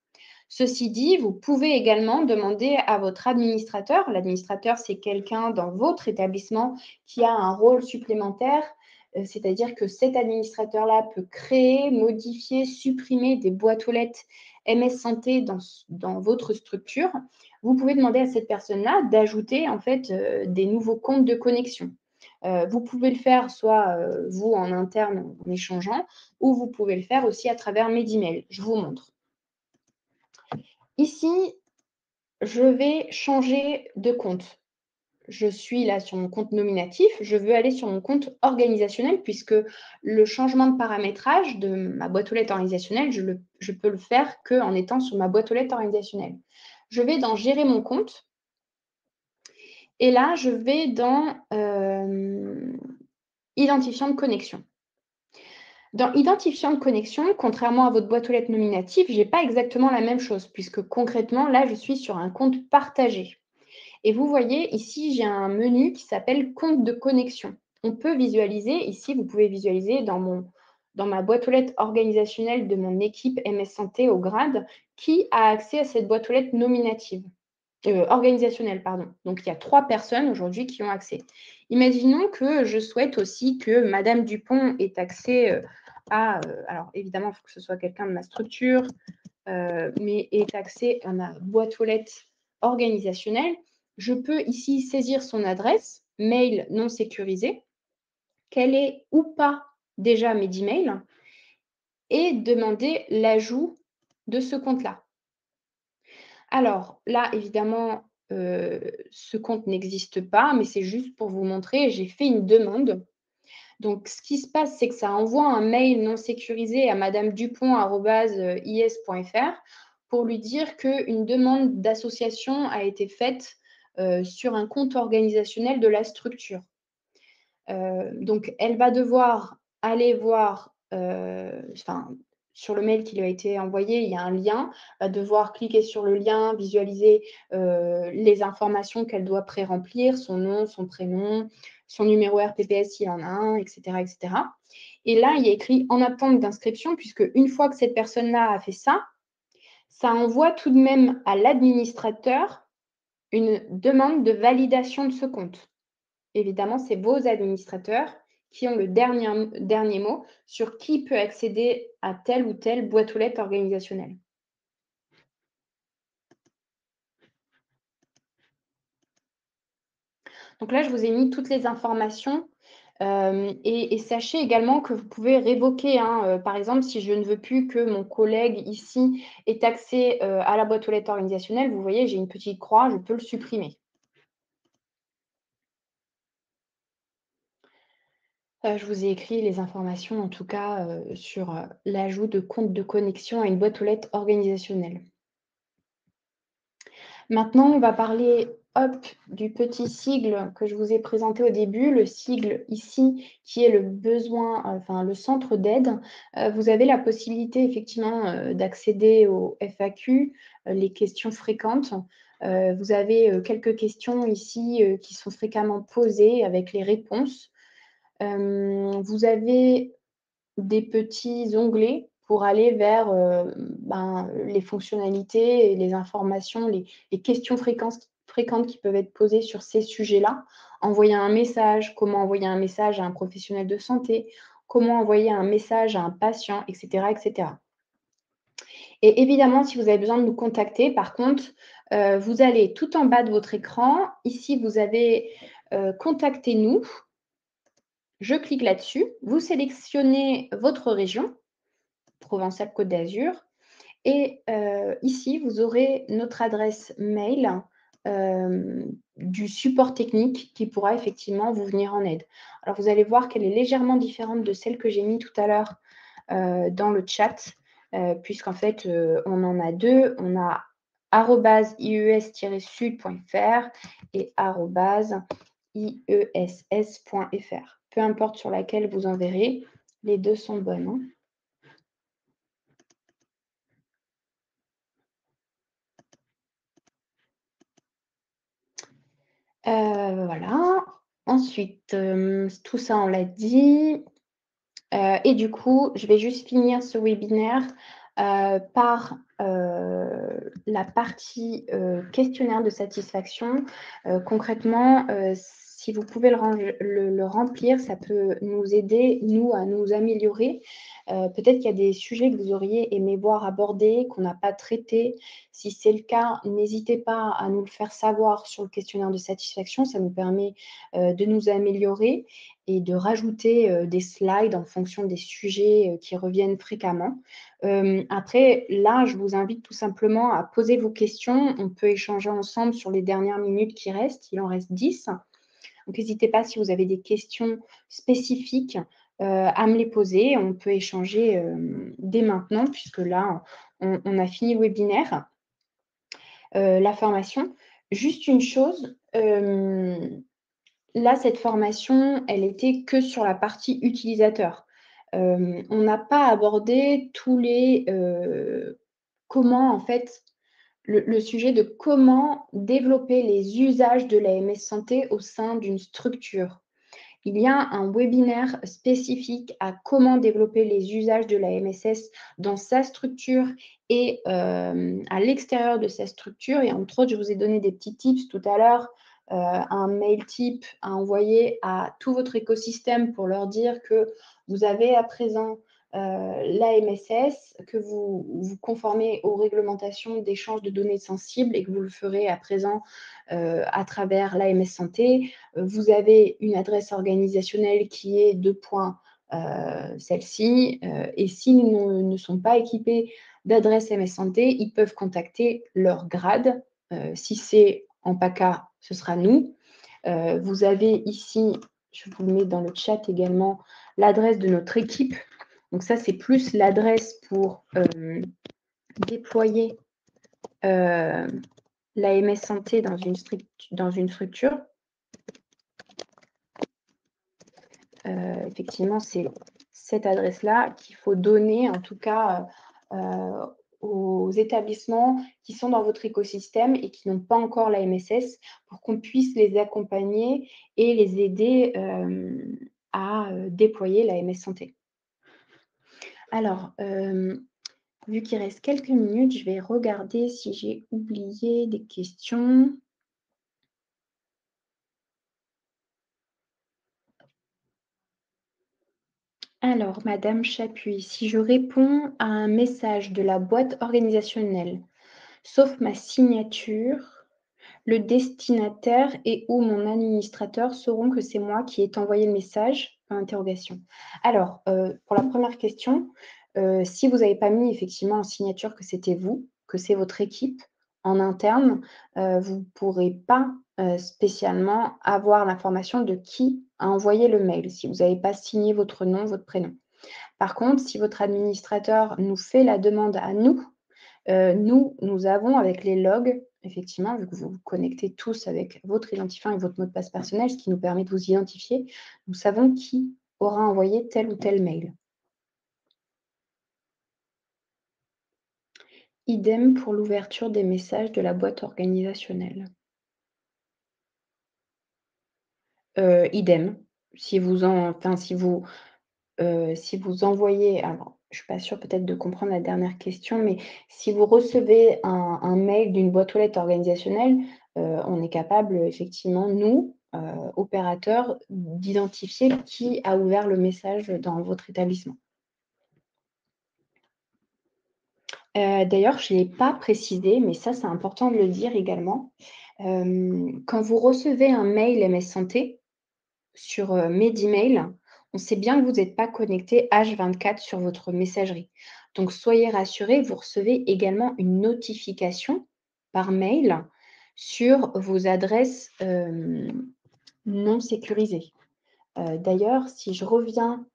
Ceci dit, vous pouvez également demander à votre administrateur. L'administrateur, c'est quelqu'un dans votre établissement qui a un rôle supplémentaire, c'est-à-dire que cet administrateur-là peut créer, modifier, supprimer des boîtes aux lettres MS Santé dans votre structure. Vous pouvez demander à cette personne-là d'ajouter en fait des nouveaux comptes de connexion. Vous pouvez le faire soit vous en interne en échangeant, ou vous pouvez le faire aussi à travers mes emails. Je vous montre. Ici, je vais changer de compte. Je suis là sur mon compte nominatif, je veux aller sur mon compte organisationnel puisque le changement de paramétrage de ma boîte aux lettres organisationnelle, je peux le faire qu'en étant sur ma boîte aux lettres organisationnelle. Je vais dans gérer mon compte et là, je vais dans identifiant de connexion. Dans identifiant de connexion, contrairement à votre boîte aux lettres nominative, je n'ai pas exactement la même chose puisque concrètement, là, je suis sur un compte partagé. Et vous voyez, ici, j'ai un menu qui s'appelle compte de connexion. On peut visualiser, ici, vous pouvez visualiser dans ma boîte aux lettres organisationnelle de mon équipe MS Santé au grade, qui a accès à cette boîte aux lettres nominative, organisationnelle, pardon. Donc, il y a 3 personnes aujourd'hui qui ont accès. Imaginons que je souhaite aussi que Madame Dupont ait accès alors évidemment, il faut que ce soit quelqu'un de ma structure, mais ait accès à ma boîte aux lettres organisationnelle. Je peux ici saisir son adresse, mail non sécurisé, qu'elle est ou pas déjà mes emails, et demander l'ajout de ce compte-là. Alors là, évidemment, ce compte n'existe pas, mais c'est juste pour vous montrer, j'ai fait une demande. Donc ce qui se passe, c'est que ça envoie un mail non sécurisé à madame.dupont@is.fr pour lui dire qu'une demande d'association a été faite, sur un compte organisationnel de la structure. Donc elle va devoir aller voir, enfin, sur le mail qui lui a été envoyé, il y a un lien. Va devoir cliquer sur le lien, visualiser, les informations qu'elle doit pré-remplir, son nom, son prénom, son numéro RPPS s'il en a un, et cetera, et cetera. Et là, il y a écrit «en attente d'inscription» puisque une fois que cette personne-là a fait ça, ça envoie tout de même à l'administrateur une demande de validation de ce compte. Évidemment, c'est vos administrateurs qui ont le dernier mot sur qui peut accéder à telle ou telle boîte aux lettres organisationnelle. Donc là, je vous ai mis toutes les informations, et sachez également que vous pouvez révoquer, hein, par exemple, si je ne veux plus que mon collègue ici ait accès, à la boîte aux lettres organisationnelle, vous voyez, j'ai une petite croix, je peux le supprimer. Je vous ai écrit les informations en tout cas, sur, l'ajout de compte de connexion à une boîte aux lettres organisationnelle. Maintenant, on va parler, hop, du petit sigle que je vous ai présenté au début, le sigle ici qui est le besoin, enfin le centre d'aide. Vous avez la possibilité effectivement, d'accéder aux FAQ, les questions fréquentes. Vous avez, quelques questions ici, qui sont fréquemment posées avec les réponses. Vous avez des petits onglets pour aller vers, les fonctionnalités et les informations, les questions fréquentes qui peuvent être posées sur ces sujets-là. Envoyer un message, comment envoyer un message à un professionnel de santé, comment envoyer un message à un patient, et cetera, et cetera. Et évidemment, si vous avez besoin de nous contacter, par contre, vous allez tout en bas de votre écran. Ici, vous avez, «Contactez-nous». Je clique là-dessus. Vous sélectionnez votre région. Provence-Alpes-Côte d'Azur. Et ici, vous aurez notre adresse mail, du support technique qui pourra effectivement vous venir en aide. Alors, vous allez voir qu'elle est légèrement différente de celle que j'ai mis tout à l'heure, dans le chat, puisqu'en fait, on en a 2. On a @ies-sud.fr et @iess.fr. Peu importe sur laquelle vous enverrez, les 2 sont bonnes, hein. Voilà. Ensuite, tout ça, on l'a dit. Et du coup, je vais juste finir ce webinaire, par, la partie, questionnaire de satisfaction. Concrètement, si vous pouvez le remplir, ça peut nous aider, nous, à nous améliorer. Peut-être qu'il y a des sujets que vous auriez aimé voir abordés, qu'on n'a pas traités. Si c'est le cas, n'hésitez pas à nous le faire savoir sur le questionnaire de satisfaction. Ça nous permet, de nous améliorer et de rajouter, des slides en fonction des sujets, qui reviennent fréquemment. Après, là, je vous invite tout simplement à poser vos questions. On peut échanger ensemble sur les dernières minutes qui restent. Il en reste 10. Donc n'hésitez pas si vous avez des questions spécifiques, à me les poser. On peut échanger, dès maintenant puisque là, on a fini le webinaire, la formation. Juste une chose, là, cette formation, elle était que sur la partie utilisateur. On n'a pas abordé tous les, comment en fait le sujet de comment développer les usages de l'AMS santé au sein d'une structure. Il y a un webinaire spécifique à comment développer les usages de la MSS dans sa structure et à l'extérieur de sa structure. Et entre autres, je vous ai donné des petits tips tout à l'heure, un mail type à envoyer à tout votre écosystème pour leur dire que vous avez à présent la MSS, que vous vous conformez aux réglementations d'échange de données sensibles et que vous le ferez à présent à travers l'AMS Santé. Vous avez une adresse organisationnelle qui est 2 points, celle-ci, et s'ils ne sont pas équipés d'adresse MS Santé, ils peuvent contacter leur grade. Si c'est en PACA, ce sera nous. Vous avez ici, je vous le mets dans le chat également, l'adresse de notre équipe. Donc ça, c'est plus l'adresse pour déployer l'AMS Santé dans une structure. Effectivement, c'est cette adresse-là qu'il faut donner, en tout cas, aux établissements qui sont dans votre écosystème et qui n'ont pas encore la MSS pour qu'on puisse les accompagner et les aider à déployer la MS Santé. Alors, vu qu'il reste quelques minutes, je vais regarder si j'ai oublié des questions. Alors, Madame Chapuis, si je réponds à un message de la boîte organisationnelle, sauf ma signature, le destinataire et ou mon administrateur sauront que c'est moi qui ai envoyé le message? Interrogation. Alors, pour la première question, si vous n'avez pas mis effectivement en signature que c'était vous, que c'est votre équipe en interne, vous ne pourrez pas, spécialement avoir l'information de qui a envoyé le mail, si vous n'avez pas signé votre nom, votre prénom. Par contre, si votre administrateur nous fait la demande à nous, nous avons avec les logs, effectivement, vu que vous vous connectez tous avec votre identifiant et votre mot de passe personnel, ce qui nous permet de vous identifier, nous savons qui aura envoyé tel ou tel mail. Idem pour l'ouverture des messages de la boîte organisationnelle. Idem. Si vous envoyez, alors je ne suis pas sûre peut-être de comprendre la dernière question, mais si vous recevez un mail d'une boîte aux lettres organisationnelle, on est capable effectivement, nous, opérateurs, d'identifier qui a ouvert le message dans votre établissement. D'ailleurs, je ne l'ai pas précisé, mais ça, c'est important de le dire également. Quand vous recevez un mail MS Santé sur, Medemail, on sait bien que vous n'êtes pas connecté H24 sur votre messagerie. Donc soyez rassurés, vous recevez également une notification par mail sur vos adresses, non sécurisées. D'ailleurs, si je reviens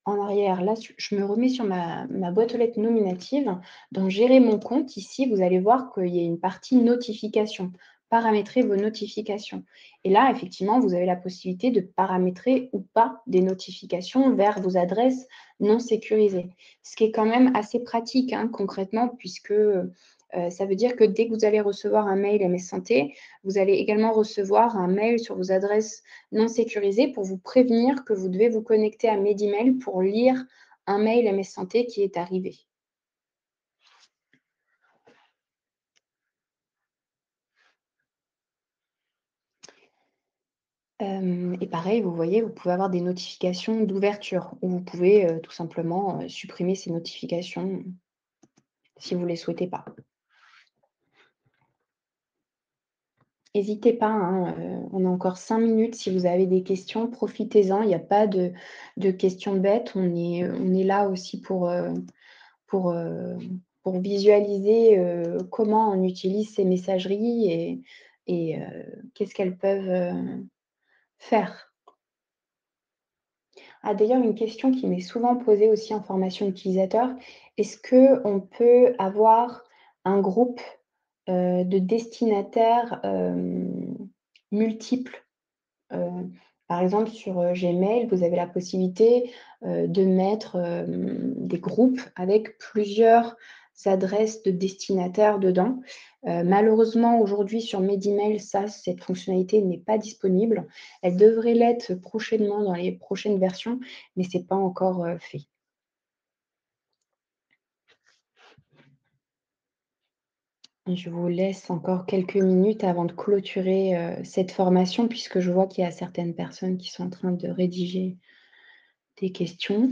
en arrière, là, je me remets sur ma boîte aux lettres nominative. Dans gérer mon compte, ici, vous allez voir qu'il y a une partie notification. Paramétrer vos notifications. Et là, effectivement, vous avez la possibilité de paramétrer ou pas des notifications vers vos adresses non sécurisées. Ce qui est quand même assez pratique, hein, concrètement, puisque ça veut dire que dès que vous allez recevoir un mail MS Santé, vous allez également recevoir un mail sur vos adresses non sécurisées pour vous prévenir que vous devez vous connecter à Medemail pour lire un mail MS Santé qui est arrivé. Et pareil, vous voyez, vous pouvez avoir des notifications d'ouverture ou vous pouvez, tout simplement, supprimer ces notifications si vous ne les souhaitez pas. N'hésitez pas, hein, on a encore 5 minutes si vous avez des questions, profitez-en, il n'y a pas de questions bêtes. On est là aussi pour, pour visualiser, comment on utilise ces messageries et qu'est-ce qu'elles peuvent, faire. Ah d'ailleurs, une question qui m'est souvent posée aussi en formation utilisateur, est-ce qu'on peut avoir un groupe, de destinataires, multiples? Par exemple, sur, Gmail, vous avez la possibilité, de mettre, des groupes avec plusieurs adresses de destinataires dedans. Malheureusement, aujourd'hui, sur Medemail, cette fonctionnalité n'est pas disponible. Elle devrait l'être prochainement dans les prochaines versions, mais ce n'est pas encore, fait. Je vous laisse encore quelques minutes avant de clôturer, cette formation puisque je vois qu'il y a certaines personnes qui sont en train de rédiger des questions.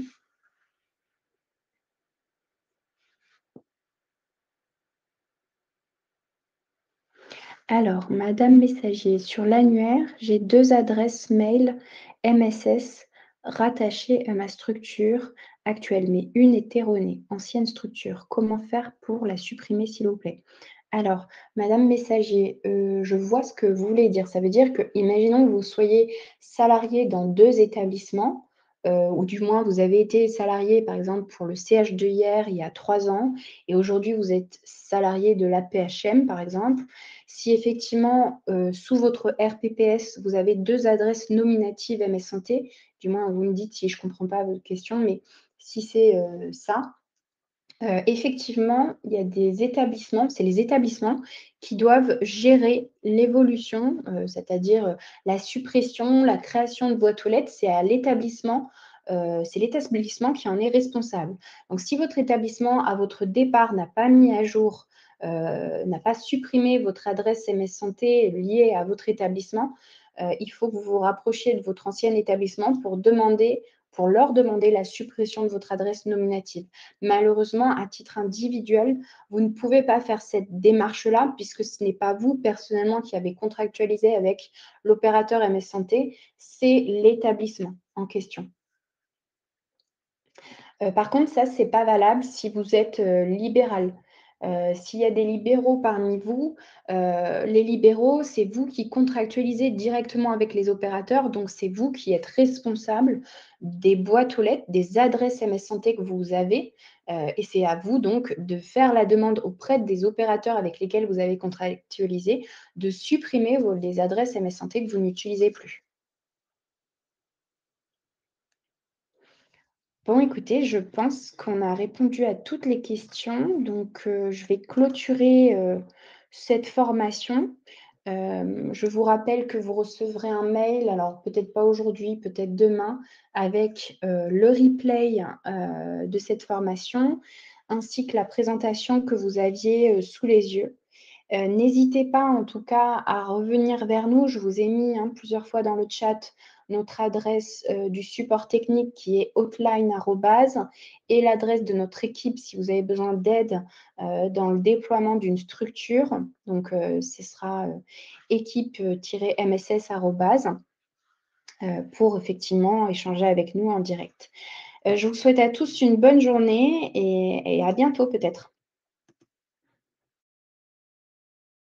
Alors, Madame Messager, sur l'annuaire, j'ai 2 adresses mail MSS rattachées à ma structure actuelle, mais une est erronée, ancienne structure. Comment faire pour la supprimer, s'il vous plaît? Alors, madame Messager, je vois ce que vous voulez dire. Ça veut dire que, imaginons que vous soyez salarié dans 2 établissements, ou du moins vous avez été salarié, par exemple, pour le CH de hier, il y a 3 ans et aujourd'hui vous êtes salarié de l'AP-HM, par exemple. Si effectivement, sous votre RPPS, vous avez 2 adresses nominatives MS Santé, du moins vous me dites si je ne comprends pas votre question, mais si c'est, ça, effectivement, il y a des établissements, c'est les établissements qui doivent gérer l'évolution, c'est-à-dire, la suppression, la création de boîtes aux lettres, c'est l'établissement qui en est responsable. Donc si votre établissement, à votre départ, n'a pas mis à jour, n'a pas supprimé votre adresse MS Santé liée à votre établissement, il faut que vous vous rapprochiez de votre ancien établissement pour leur demander la suppression de votre adresse nominative. Malheureusement, à titre individuel, vous ne pouvez pas faire cette démarche-là puisque ce n'est pas vous personnellement qui avez contractualisé avec l'opérateur MS Santé, c'est l'établissement en question. Par contre, ça, c'est pas valable si vous êtes, libéral. S'il y a des libéraux parmi vous, les libéraux, c'est vous qui contractualisez directement avec les opérateurs, donc c'est vous qui êtes responsable des boîtes aux lettres, des adresses MS Santé que vous avez, et c'est à vous donc de faire la demande auprès des opérateurs avec lesquels vous avez contractualisé, de supprimer les adresses MS Santé que vous n'utilisez plus. Bon, écoutez, je pense qu'on a répondu à toutes les questions, donc je vais clôturer, cette formation. Je vous rappelle que vous recevrez un mail, alors peut-être pas aujourd'hui, peut-être demain, avec, le replay, de cette formation, ainsi que la présentation que vous aviez, sous les yeux. N'hésitez pas en tout cas à revenir vers nous. Je vous ai mis, hein, plusieurs fois dans le chat notre adresse, du support technique qui est hotline et l'adresse de notre équipe si vous avez besoin d'aide, dans le déploiement d'une structure. Donc, ce sera, équipe, MSS pour effectivement échanger avec nous en direct. Je vous souhaite à tous une bonne journée et à bientôt peut-être.